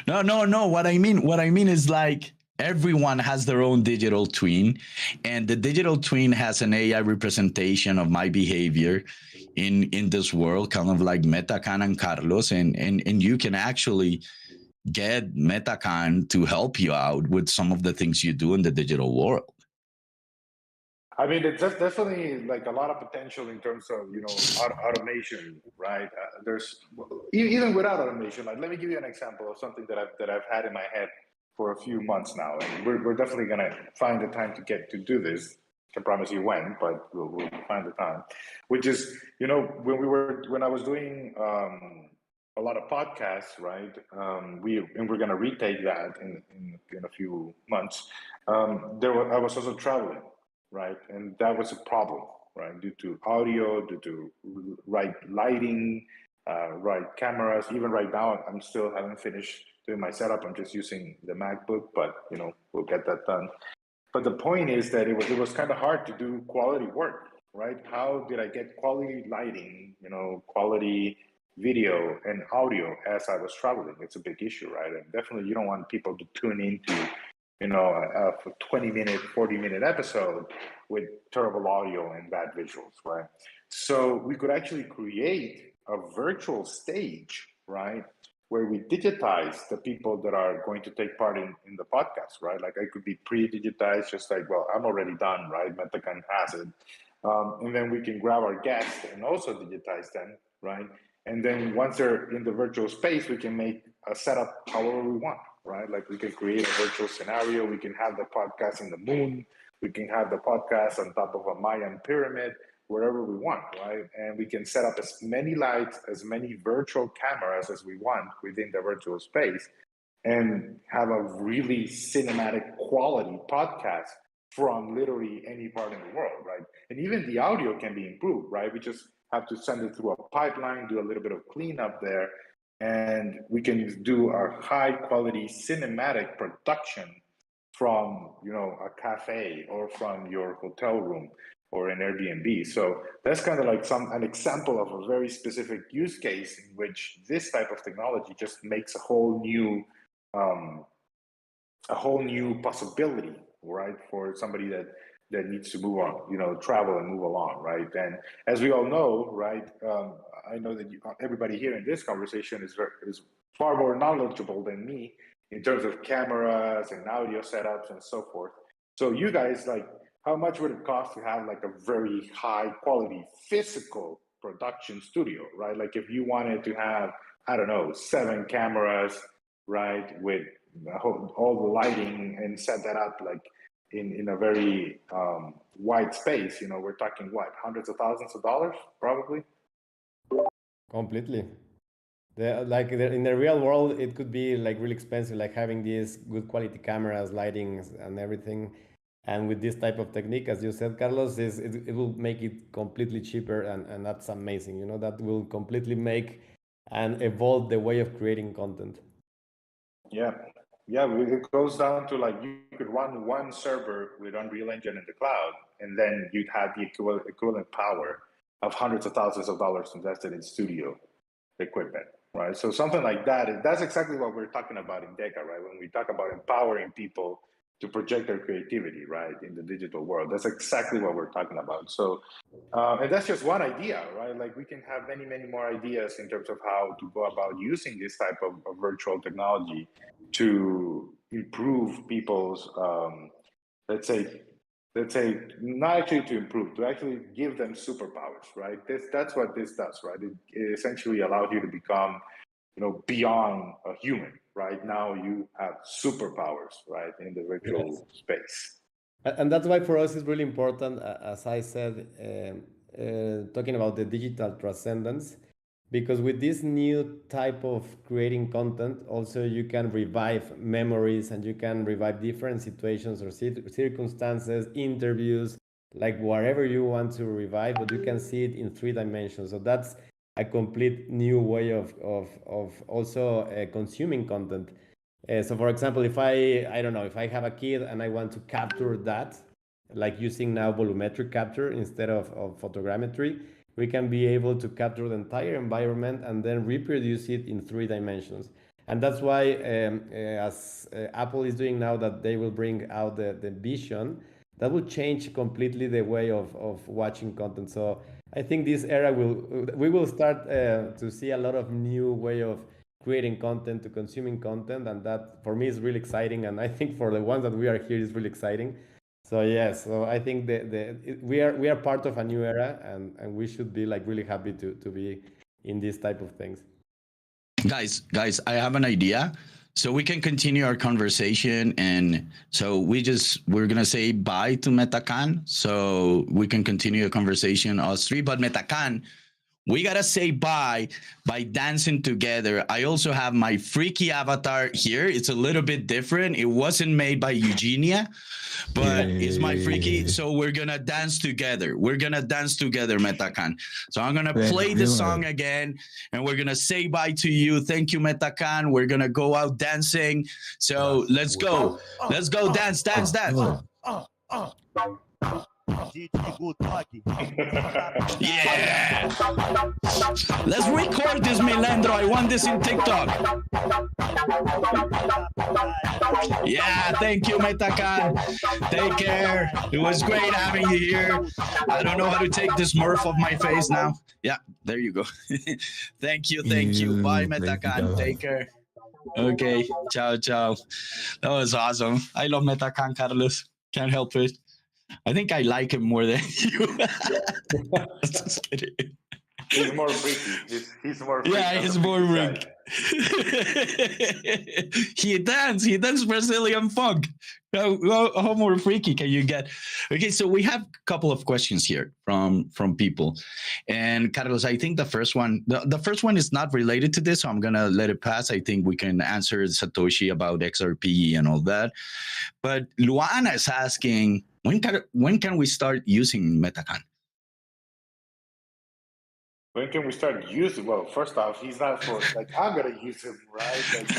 No. What I mean is like everyone has their own digital twin, and the digital twin has an AI representation of my behavior in this world, kind of like Metacan and Carlos, and you can actually get Metacan to help you out with some of the things you do in the digital world. I mean, it's just definitely like a lot of potential in terms of automation, right? There's even without automation. Like, let me give you an example of something that I've had in my head for a few months now, and we're definitely gonna find the time to get to do this. I promise you when, but we'll find the time. Which is, when I was doing a lot of podcasts, right? We're gonna retake that in a few months. I was also traveling. Right, and that was a problem, right? Due to audio, due to right lighting, right cameras. Even right now, I'm still haven't finished doing my setup. I'm just using the MacBook, but we'll get that done. But the point is that it was kind of hard to do quality work, right? How did I get quality lighting, quality video and audio as I was traveling. It's a big issue, right? And definitely you don't want people to tune into, you know, a 20-minute, 40-minute episode with terrible audio and bad visuals, right? So we could actually create a virtual stage, right, where we digitize the people that are going to take part in the podcast, right? Like I could be pre-digitized, just like, well, I'm already done, right? Metacan has it. And then we can grab our guests and also digitize them, right? And then once they're in the virtual space, we can make a setup however we want, right? Like we can create a virtual scenario. We can have the podcast in the moon. We can have the podcast on top of a Mayan pyramid, wherever we want, right? And we can set up as many lights, as many virtual cameras as we want within the virtual space and have a really cinematic quality podcast from literally any part in the world, right? And even the audio can be improved, right? We just have to send it through a pipeline, do a little bit of cleanup there, and we can do a high quality cinematic production from, you know, a cafe or from your hotel room or an Airbnb. So that's kind of like an example of a very specific use case in which this type of technology just makes a whole new possibility, right, for somebody that needs to move on, you know, travel and move along, right? And as we all know, right, I know that everybody here in this conversation is far more knowledgeable than me in terms of cameras and audio setups and so forth. So you guys, like, how much would it cost to have like a very high quality physical production studio, right? Like if you wanted to have, I don't know, 7 cameras, right, with all the lighting and set that up like in a very wide space, you know, we're talking what, hundreds of thousands of dollars, probably? Completely. In the real world, it could be like really expensive, like having these good quality cameras, lightings, and everything. And with this type of technique, as you said, Carlos, it will make it completely cheaper, and that's amazing. You know, that will completely make and evolve the way of creating content. Yeah, it goes down to like you could run one server with Unreal Engine in the cloud, and then you'd have the equivalent power of hundreds of thousands of dollars invested in studio equipment, right? So something like that, that's exactly what we're talking about in DEGA, right? When we talk about empowering people to project their creativity, right, in the digital world. That's exactly what we're talking about. So, and that's just one idea, right? Like we can have many, many more ideas in terms of how to go about using this type of virtual technology to improve people's, let's say, not actually to improve, to actually give them superpowers, right? That's what this does, right? It essentially allows you to become, you know, beyond a human, right? Now you have superpowers, right, in the virtual space. And that's why for us it's really important, as I said, talking about the digital transcendence, because with this new type of creating content, also you can revive memories and you can revive different situations or circumstances, interviews, like whatever you want to revive, but you can see it in 3 dimensions. So that's a complete new way of also consuming content. So for example, if I don't know, if I have a kid and I want to capture that, like using now volumetric capture instead of photogrammetry, we can be able to capture the entire environment and then reproduce it in 3 dimensions. And that's why, as Apple is doing now, that they will bring out the vision, that will change completely the way of watching content. So I think this era we will start to see a lot of new way of creating content, to consuming content, and that for me is really exciting. And I think for the ones that we are here is really exciting. So yes, so I think we are part of a new era, and we should be like really happy to be in this type of things. Guys, I have an idea. So we can continue our conversation, and so we're gonna say bye to Metacan, so we can continue the conversation us 3. But Metacan, we gotta say bye by dancing together. I also have my freaky avatar here. It's a little bit different. It wasn't made by Eugenia, but it's my freaky. So we're gonna dance together. We're gonna dance together, Metacan. So I'm gonna play the song again, and we're gonna say bye to you. Thank you, Metacan. We're gonna go out dancing. So let's go. Let's go dance. Yeah. Let's record this, Milandro. I want this in TikTok. Yeah, thank you, Metacan. Take care. It was great having you here. I don't know how to take this Murph off my face now. Yeah, there you go. Thank you. Bye, Metacan. Take care. Okay, ciao, ciao. That was awesome. I love Metacan, Carlos. Can't help it. I think I like him more than you. Just kidding. He's more freaky. He's more freaky. Yeah, he's more freaky. He dance Brazilian funk. How more freaky can you get? Okay, so we have a couple of questions here from people, and Carlos, I think the first one is not related to this, so I'm gonna let it pass. I think we can answer Satoshi about XRP and all that, but Luana is asking, when can we start using Metacan? When can we start using? Well, first off, he's not for like I'm gonna use him, right? Like,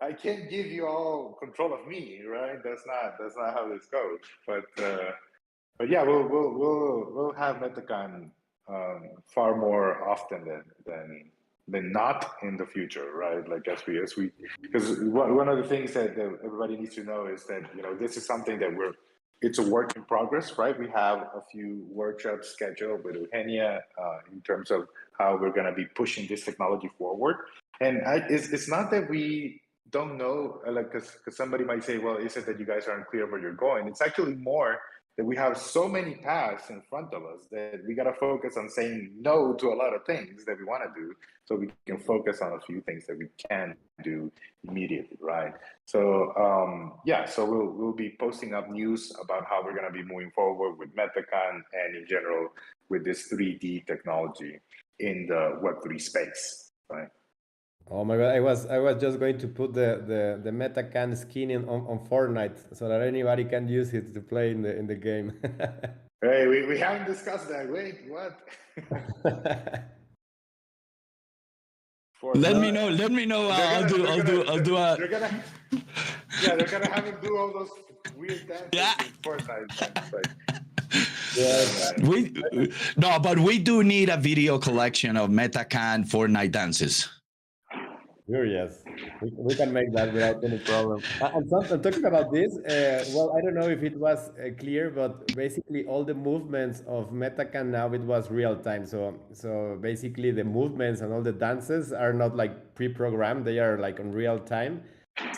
I can't give you all control of me, right? That's not how this goes. But yeah, we'll have Metacan far more often than not in the future, right? Like as we because one of the things that everybody needs to know is that this is something that it's a work in progress, right? We have a few workshops scheduled with Eugenia in terms of how we're going to be pushing this technology forward. And it's not that we don't know, like, because somebody might say, well, is it that you guys aren't clear where you're going? It's actually more that we have so many paths in front of us that we got to focus on saying no to a lot of things that we want to do, so we can focus on a few things that we can do immediately, right? So so we'll be posting up news about how we're going to be moving forward with Metacan and in general with this 3D technology in the Web3 space, right? Oh my God! I was just going to put the Metacan skin on Fortnite so that anybody can use it to play in the game. Hey, we haven't discussed that. Wait, what? Let me know. I'll do a. They're gonna have him do all those weird dances in Fortnite. But we do need a video collection of Metacan Fortnite dances. Sure, yes. We can make that without any problem. And talking about this, well, I don't know if it was clear, but basically all the movements of Metacan now, it was real time. So basically the movements and all the dances are not like pre-programmed, they are like on real time.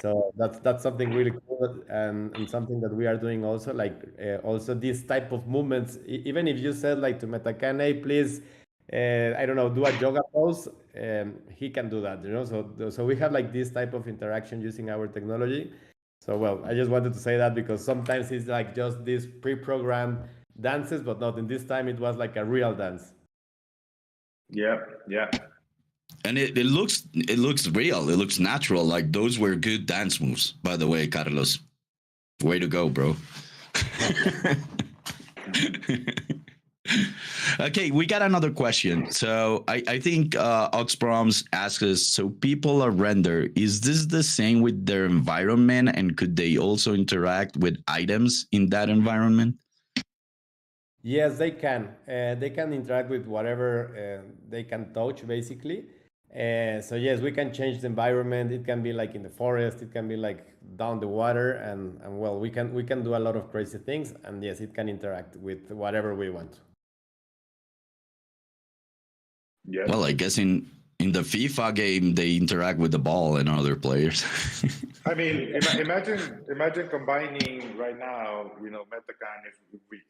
So that's something really cool, and something that we are doing also, like also this type of movements, even if you said like to Metacan, hey, please, I don't know, do a yoga pose, he can do that, so we have like this type of interaction using our technology. So well, I just wanted to say that because sometimes it's like just these pre-programmed dances, but not in this time, it was like a real dance. Yeah And it looks real, it looks natural. Like those were good dance moves, by the way, Carlos. Way to go, bro. Okay, we got another question. So I think Oxproms asks us, so people are render, is this the same with their environment, and could they also interact with items in that environment? Yes, they can. They can interact with whatever they can touch, basically. So yes, we can change the environment. It can be like in the forest, it can be like down the water, and well, we can do a lot of crazy things, and yes, it can interact with whatever we want. Yeah. Well, I guess in the FIFA game they interact with the ball and other players. I mean, imagine combining right now, Metacan.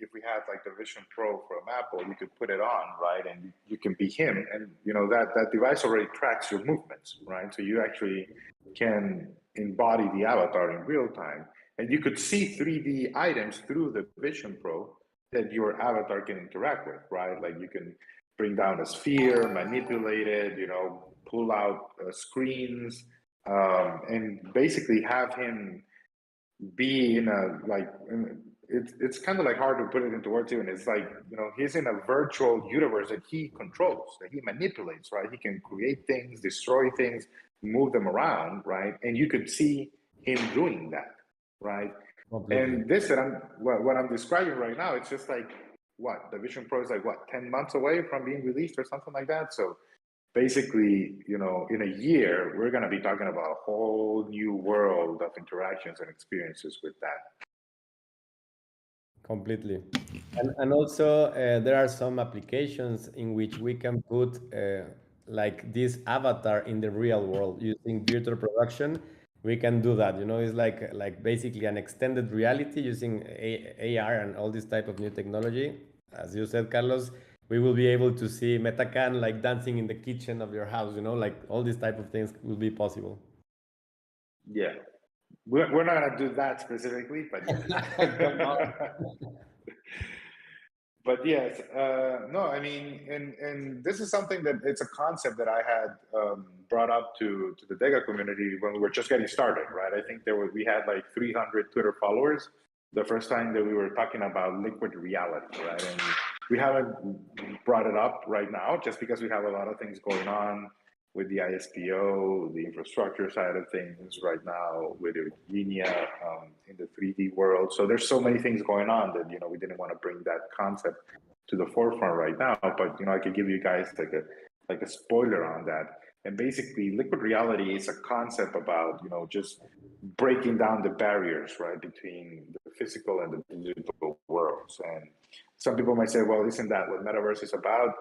If we have like the Vision Pro from Apple, you could put it on, right, and you can be him, and that device already tracks your movements, right? So you actually can embody the avatar in real time, and you could see 3D items through the Vision Pro that your avatar can interact with, right? Like you can bring down a sphere, manipulate it, pull out screens, and basically have him be in a it's kind of like hard to put it into words even. It's like, he's in a virtual universe that he controls, that he manipulates, right? He can create things, destroy things, move them around, right? And you could see him doing that, right? Completely. And this that what I'm describing right now, it's just like what the Vision Pro is like 10 months away from being released or something like that. So basically, you know, in a year, we're going to be talking about a whole new world of interactions and experiences with that. Completely. And also, there are some applications in which we can put like this avatar in the real world using virtual production. We can do that. You know, it's like basically an extended reality using AR and all this type of new technology. As you said, Carlos, we will be able to see Metacan like dancing in the kitchen of your house. You know, like all these type of things will be possible. Yeah. We're not going to do that specifically, but yeah. But yes, no, I mean, and this is something that it's a concept that I had brought up to the DEGA community when we were just getting started, right? I think we had like 300 Twitter followers the first time that we were talking about liquid reality, right? And we haven't brought it up right now just because we have a lot of things going on with the ISPO, the infrastructure side of things right now, with Eugenia in the 3D world. So there's so many things going on that, you know, we didn't want to bring that concept to the forefront right now. But, you know, I could give you guys like a spoiler on that. And basically, liquid reality is a concept about, you know, just breaking down the barriers, right, between the physical and the digital worlds. And some people might say, well, isn't that what metaverse is about?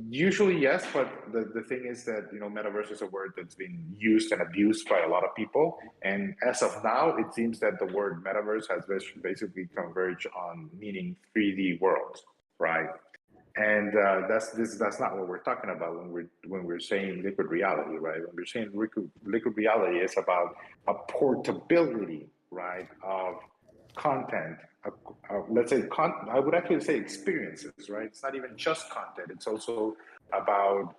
Usually, yes, but the thing is that, you know, metaverse is a word that's been used and abused by a lot of people. And as of now, it seems that the word metaverse has basically converged on meaning 3D worlds, right? And that's not what we're talking about when we're saying liquid reality, right? When we're saying liquid reality, it's about a portability, right, of content. Let's say I would actually say experiences, right? It's not even just content. It's also about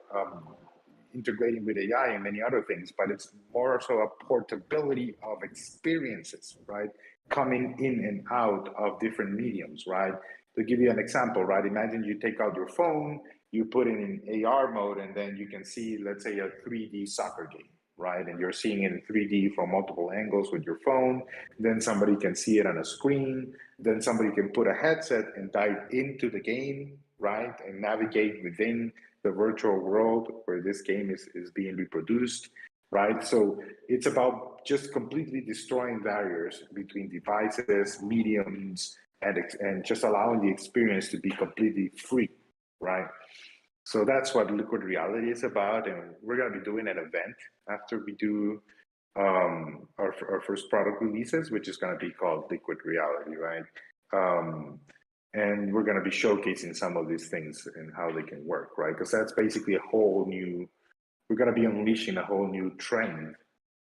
integrating with AI and many other things, but it's more so a portability of experiences, right? Coming in and out of different mediums, right? To give you an example, right? Imagine you take out your phone, you put it in AR mode, and then you can see, let's say, a 3D soccer game, right? And you're seeing it in 3D from multiple angles with your phone. Then somebody can see it on a screen. Then somebody can put a headset and dive into the game, right? And navigate within the virtual world where this game is being reproduced, right? So it's about just completely destroying barriers between devices, mediums, and just allowing the experience to be completely free, right? So that's what liquid reality is about, and we're going to be doing an event after we do our first product releases, which is going to be called Liquid Reality, right? And we're going to be showcasing some of these things and how they can work, right? Because that's basically a whole new, we're going to be unleashing a whole new trend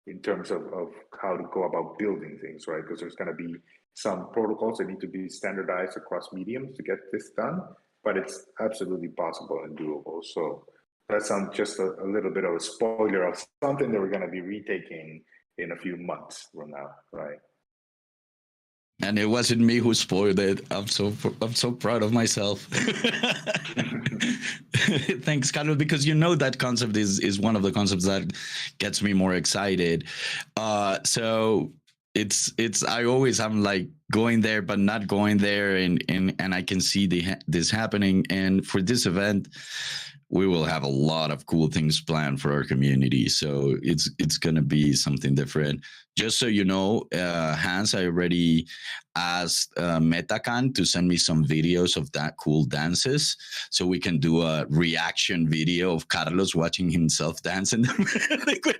in terms of how to go about building things, right? Because there's going to be some protocols that need to be standardized across mediums to get this done, but it's absolutely possible and doable. So that's just a little bit of a spoiler of something that we're going to be retaking in a few months from now, right? And it wasn't me who spoiled it. I'm so proud of myself. Thanks, Carlos, because you know that concept is one of the concepts that gets me more excited. So it's I always am like going there but not going there, and I can see this happening. And for this event, we will have a lot of cool things planned for our community. So it's gonna be something different. Just so you know, Hans, I already asked Metacan to send me some videos of that cool dances, so we can do a reaction video of Carlos watching himself dance in the liquid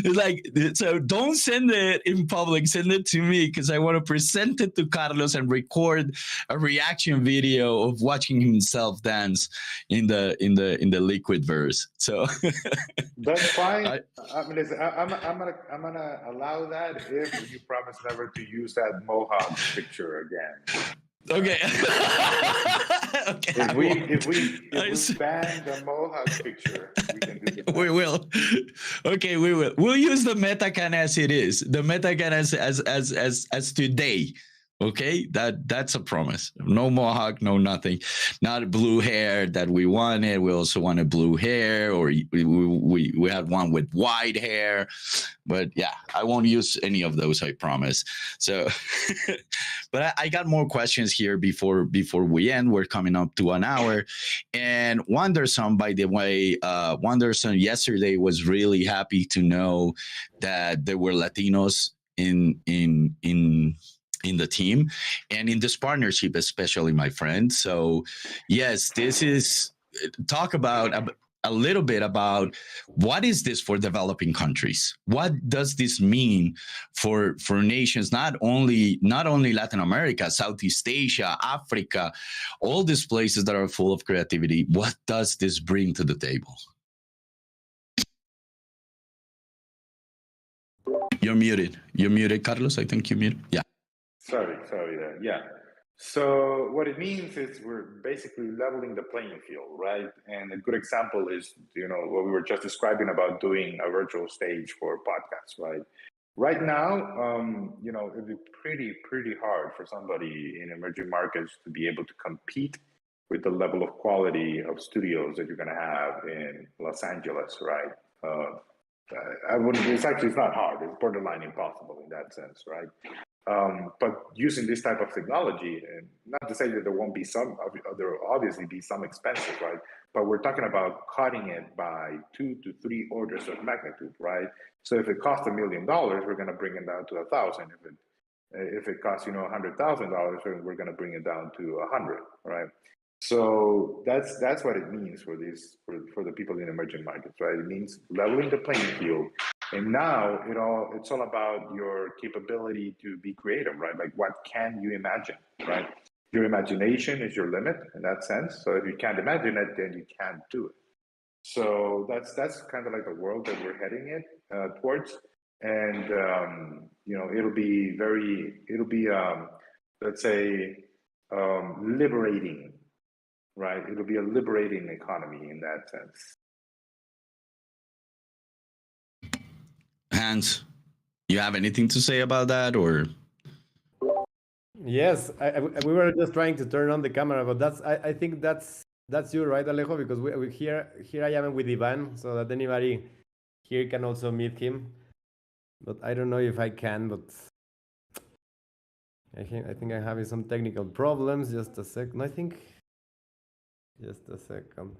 It's like, so don't send it in public, send it to me, because I want to present it to Carlos and record a reaction video of watching himself dance in the liquid verse. So that's fine. I'm gonna allow that if you promise never to use that mohawk picture again. Okay. Okay. If we ban the mohawk picture, we can do that. We will. Okay, we will. We'll use the Metacan as it is. The Metacan as today. Okay, that's a promise. No mohawk, no nothing. Not blue hair that we wanted. We also wanted blue hair, or we had one with white hair. But yeah, I won't use any of those, I promise. So, but I got more questions here before we end. We're coming up to an hour, and Wanderson, by the way, Wanderson yesterday was really happy to know that there were Latinos in the team and in this partnership, especially, my friend. So yes, this is talk about a little bit about what is this for developing countries? What does this mean for nations, not only Latin America, Southeast Asia, Africa, all these places that are full of creativity? What does this bring to the table? You're muted, Carlos. I think you're muted. Yeah. Sorry there. Yeah. So what it means is we're basically leveling the playing field, right? And a good example is, what we were just describing about doing a virtual stage for podcasts, right? Right now, it'd be pretty hard for somebody in emerging markets to be able to compete with the level of quality of studios that you're going to have in Los Angeles, right? It's not hard. It's borderline impossible in that sense, right? But using this type of technology, and not to say that there won't be there will obviously be some expenses, right? But we're talking about cutting it by 2 to 3 orders of magnitude, right? So if it costs $1 million, we're going to bring it down to 1,000. If it costs $100,000, we're going to bring it down to 100, right? So that's what it means for the people in emerging markets, right? It means leveling the playing field. And now it's all about your capability to be creative, right? Like, what can you imagine, right? Your imagination is your limit in that sense. So if you can't imagine it, then you can't do it. So that's kind of like the world that we're heading towards. And it'll be let's say liberating, right? It'll be a liberating economy in that sense. Hans, you have anything to say about that, or? Yes, we were just trying to turn on the camera, but I think that's you, right, Alejo? Because we here I am with Iván, so that anybody here can also meet him. But I don't know if I can, but I think I'm having some technical problems. Just a second. Just a second.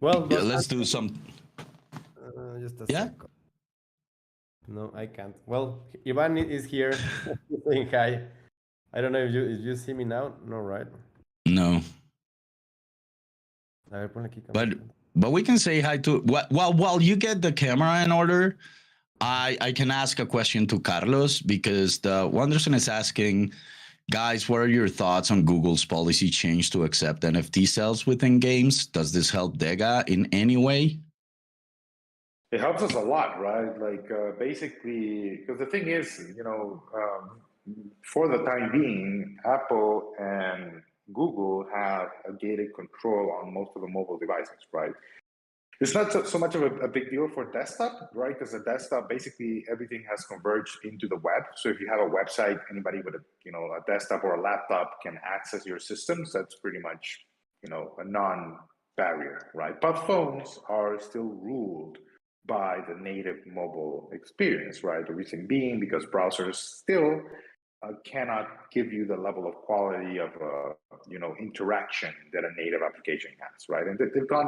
Well, yeah, let's do some. Just a second. No, I can't. Well, Iván is here saying hi. I don't know if you see me now. No, right? No. But we can say hi to. Well, while you get the camera in order, I can ask a question to Carlos, because the Wanderson is asking, guys, what are your thoughts on Google's policy change to accept NFT sales within games? Does this help DEGA in any way? It helps us a lot, right? Like basically, because the thing is, for the time being, Apple and Google have a gated control on most of the mobile devices, right? It's not so much of a big deal for desktop, right? Because the desktop, basically everything has converged into the web. So if you have a website, anybody with a desktop or a laptop can access your systems. That's pretty much, a non-barrier, right? But phones are still ruled by the native mobile experience, right? The reason being because browsers still cannot give you the level of quality of interaction that a native application has, right? And they've done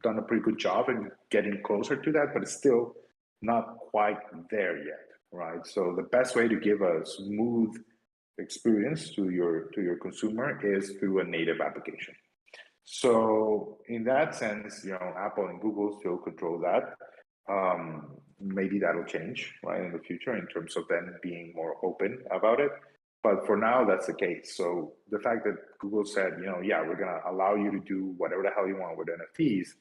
done a pretty good job in getting closer to that, but it's still not quite there yet, right? So the best way to give a smooth experience to your consumer is through a native application. So in that sense, Apple and Google still control that. Maybe that'll change, right, in the future in terms of them being more open about it. But for now, that's the case. So the fact that Google said, yeah, we're going to allow you to do whatever the hell you want with NFTs,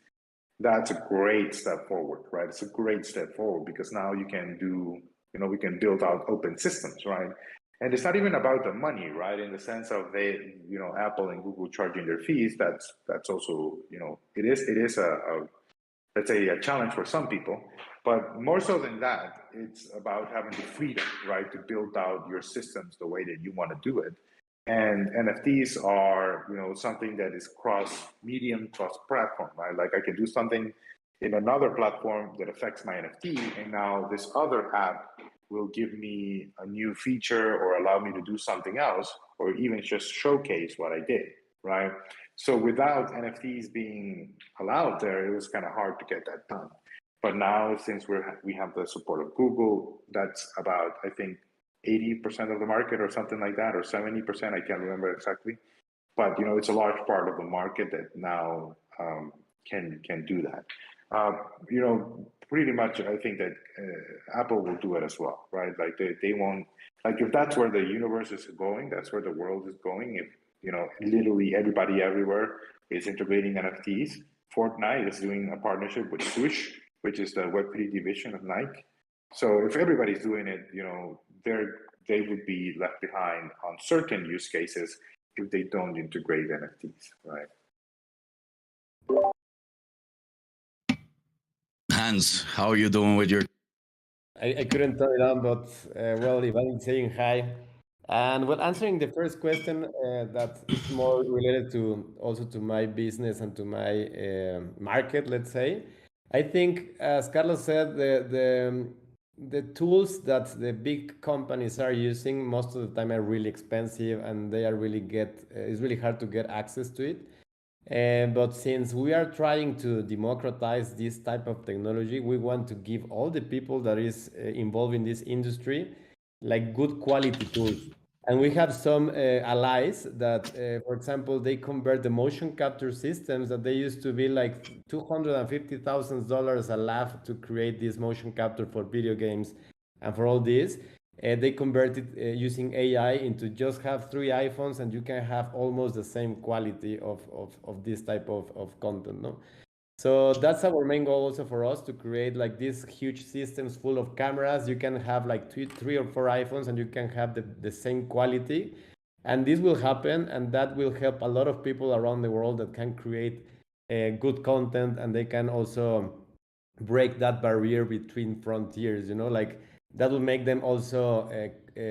that's a great step forward, right? It's a great step forward because now you can do, we can build out open systems, right? And it's not even about the money, right? In the sense of Apple and Google charging their fees. That's also, it is let's say, a challenge for some people. But more so than that, it's about having the freedom, right, to build out your systems the way that you want to do it. And NFTs are, something that is cross-medium, cross-platform, right? Like I can do something in another platform that affects my NFT, and now this other app will give me a new feature or allow me to do something else, or even just showcase what I did, right? So without NFTs being allowed there, it was kind of hard to get that done. But now, since we have the support of Google, that's about, I think, 80% of the market or something like that, or 70%, I can't remember exactly. But, it's a large part of the market that now can do that. Pretty much, I think that Apple will do it as well, right? Like they won't, like if that's where the universe is going, that's where the world is going. If, literally everybody everywhere is integrating NFTs. Fortnite is doing a partnership with Swoosh, which is the Web3 division of Nike. So if everybody's doing it, they would be left behind on certain use cases if they don't integrate NFTs, right? Hans, how are you doing with your? I couldn't turn it on, but well, Iván is saying hi. And well, answering the first question, that is more related to also to my business and to my market, let's say. I think, as Carlos said, the tools that the big companies are using most of the time are really expensive, and they are it's really hard to get access to it. But since we are trying to democratize this type of technology, we want to give all the people that is involved in this industry like good quality tools. And we have some allies that, for example, they convert the motion capture systems that they used to be like $250,000 a lab to create this motion capture for video games and for all this. They converted using AI into just have 3 iPhones and you can have almost the same quality of this type of content, no? So that's our main goal also for us, to create like these huge systems full of cameras. You can have like three or 4 iPhones and you can have the same quality. And this will happen, and that will help a lot of people around the world that can create good content, and they can also break that barrier between frontiers, like that will make them also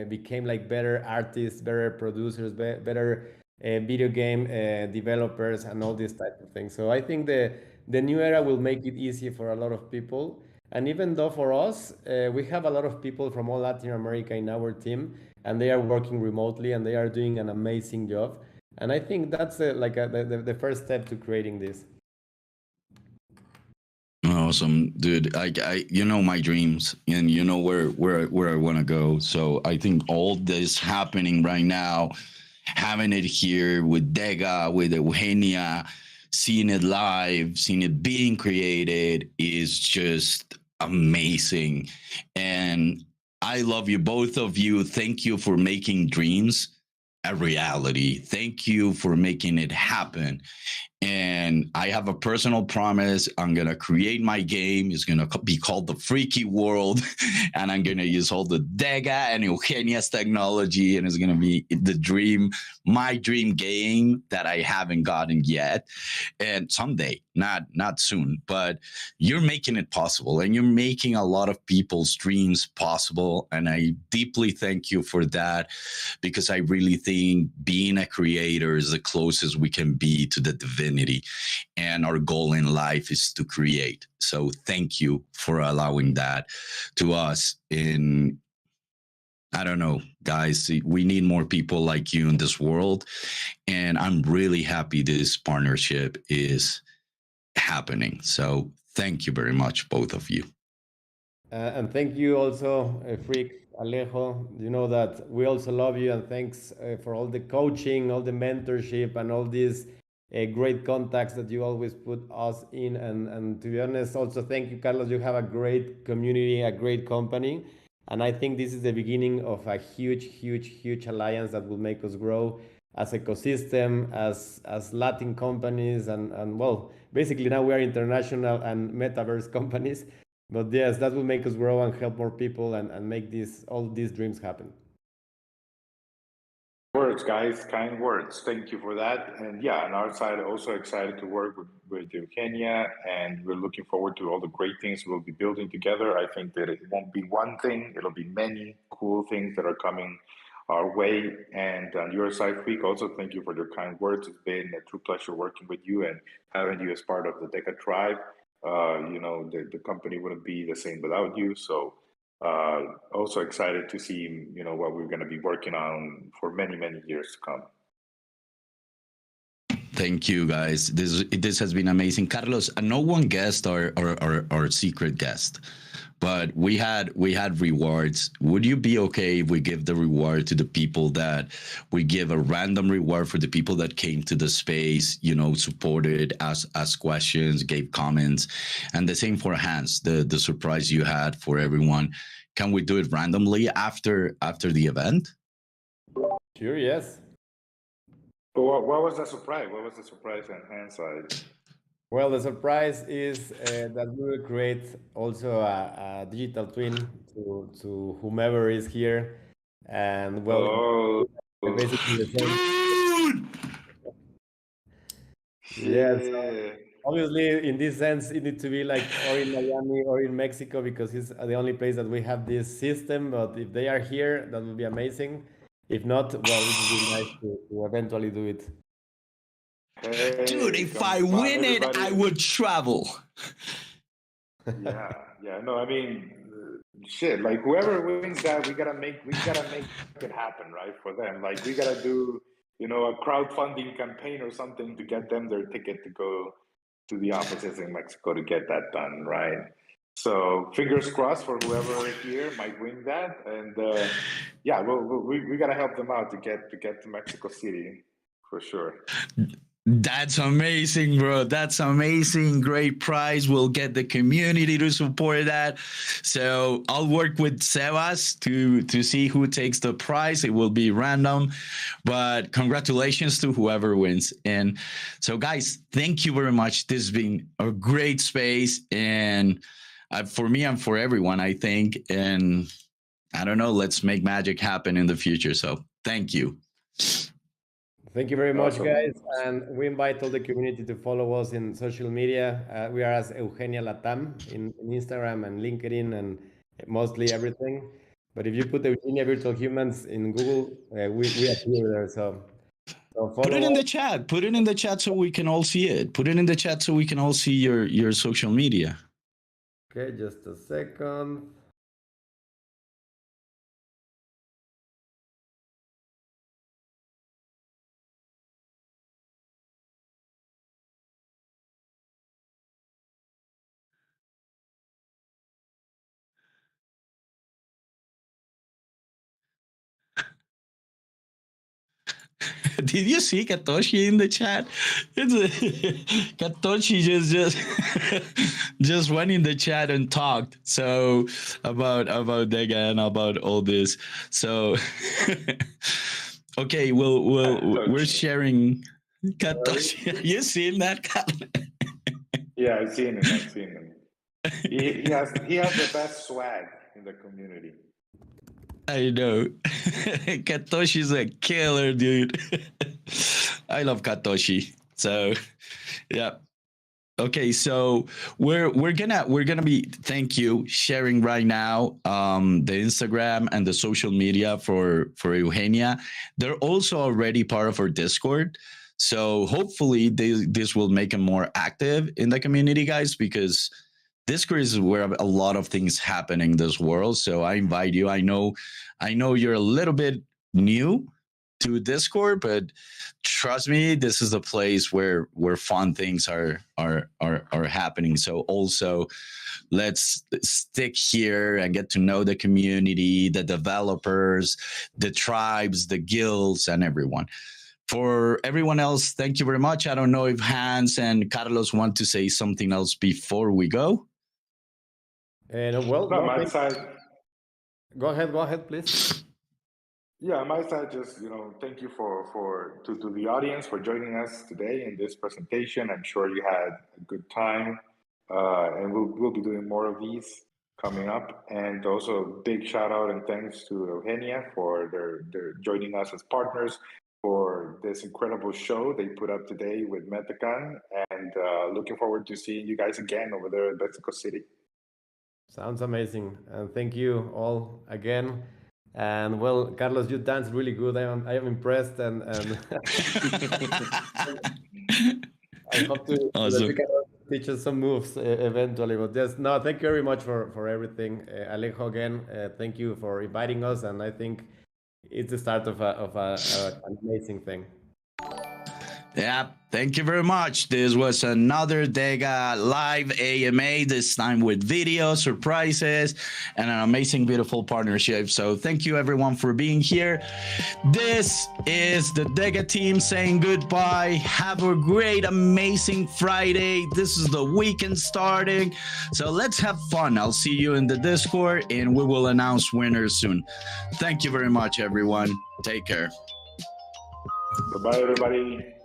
become like better artists, better producers, better video game developers, and all these type of things. So I think the new era will make it easy for a lot of people. And even though for us, we have a lot of people from all Latin America in our team, and they are working remotely, and they are doing an amazing job. And I think that's the first step to creating this. Awesome, dude. I my dreams, and where I want to go. So I think all this happening right now, having it here with DEGA, with Eugenia, seeing it live, seeing it being created is just amazing. And I love you, both of you. Thank you for making dreams a reality. Thank you for making it happen. And I have a personal promise. I'm going to create my game. It's going to be called The Freaky World. And I'm going to use all the DEGA and Eugenia's technology. And it's going to be my dream game that I haven't gotten yet. And someday, not soon, but you're making it possible. And you're making a lot of people's dreams possible. And I deeply thank you for that, because I really think being a creator is the closest we can be to the divinity. And our goal in life is to create. So thank you for allowing that to us. And I don't know, guys, we need more people like you in this world. And I'm really happy this partnership is happening. So thank you very much, both of you. And thank you also, Freak, Alejo. You know that we also love you, and thanks for all the coaching, all the mentorship, and all these great contacts that you always put us in. And to be honest, also thank you, Carlos. You have a great community, a great company. And I think this is the beginning of a huge alliance that will make us grow as ecosystem, as Latin companies, and well, basically now we are international and metaverse companies. But yes, that will make us grow and help more people and make all these dreams happen. Words, guys, kind words. Thank you for that. And yeah, on our side, also excited to work with Eugenia, and we're looking forward to all the great things we'll be building together. I think that it won't be one thing, it'll be many cool things that are coming our way. And on your side, Freak, also thank you for your kind words. It's been a true pleasure working with you and having you as part of the DEGA tribe. The company wouldn't be the same without you. So also excited to see, what we're going to be working on for many, many years to come. Thank you, guys. This has been amazing. Carlos, no one guessed our secret guest, but we had rewards. Would you be okay if we give the reward to the people that we give a random reward for the people that came to the space, supported, asked questions, gave comments, and the same for Hans, the surprise you had for everyone. Can we do it randomly after the event? Sure, yes. But what was the surprise? What was the surprise on Hans' side? Well, the surprise is that we will create also a digital twin to whomever is here, and basically the same. Yes. Yeah, obviously, in this sense, it needs to be like or in Miami or in Mexico because it's the only place that we have this system. But if they are here, that would be amazing. If not, well, it would be nice to eventually do it. Hey, dude, if I win it, I would travel. Yeah. No, I mean, shit. Like whoever wins that, we gotta make it happen, right? For them, like we gotta do, a crowdfunding campaign or something to get them their ticket to go to the offices in Mexico to get that done, right? So fingers crossed for whoever here might win that, and we gotta help them out to get to Mexico City for sure. That's amazing, bro. That's amazing. Great prize. We'll get the community to support that. So I'll work with Sebas to see who takes the prize. It will be random, but congratulations to whoever wins. And so, guys, thank you very much. This has been a great space, and for me and for everyone, I think. And I don't know. Let's make magic happen in the future. So thank you. Thank you very much, guys. And we invite all the community to follow us in social media. We are as Eugenia Latam in Instagram and LinkedIn and mostly everything. But if you put Eugenia Virtual Humans in Google, we appear there. So put it in the chat. Put it in the chat so we can all see it. Put it in the chat so we can all see your social media. Okay, just a second. Did you see Katoshi in the chat? Katoshi just went in the chat and talked about DEGA and about all this. So okay, we're sharing Katoshi. You seen that? Yeah, I've seen him. He has the best swag in the community. I know. Katoshi's a killer, dude. I love Katoshi. So, yeah. Okay, so we're gonna be sharing right now the Instagram and the social media for Eugenia. They're also already part of our Discord. So hopefully this will make them more active in the community, guys, because Discord is where a lot of things happen in this world. So I invite you. I know you're a little bit new to Discord, but trust me, this is the place where fun things are happening. So also, let's stick here and get to know the community, the developers, the tribes, the guilds, and everyone. For everyone else, thank you very much. I don't know if Hans and Carlos want to say something else before we go. And well, no, my side. Go ahead, please. Yeah, my side, just thank you to the audience for joining us today in this presentation. I'm sure you had a good time, and we'll be doing more of these. coming up. And also big shout out and thanks to Eugenia for their joining us as partners for this incredible show they put up today with Metacan, and looking forward to seeing you guys again over there in Mexico City. Sounds amazing, and thank you all again. And well, Carlos, you danced really good. I am impressed, and I hope to Awesome. that you can teach us some moves eventually. But just no, thank you very much for everything, Alejo. Again, thank you for inviting us, and I think it's the start of an amazing thing. Yeah, thank you very much. This was another DEGA live AMA, this time with video, surprises, and an amazing, beautiful partnership. So thank you everyone for being here. This is the DEGA team saying goodbye. Have a great, amazing Friday. This is the weekend starting. So let's have fun. I'll see you in the Discord and we will announce winners soon. Thank you very much, everyone. Take care. Bye-bye, everybody.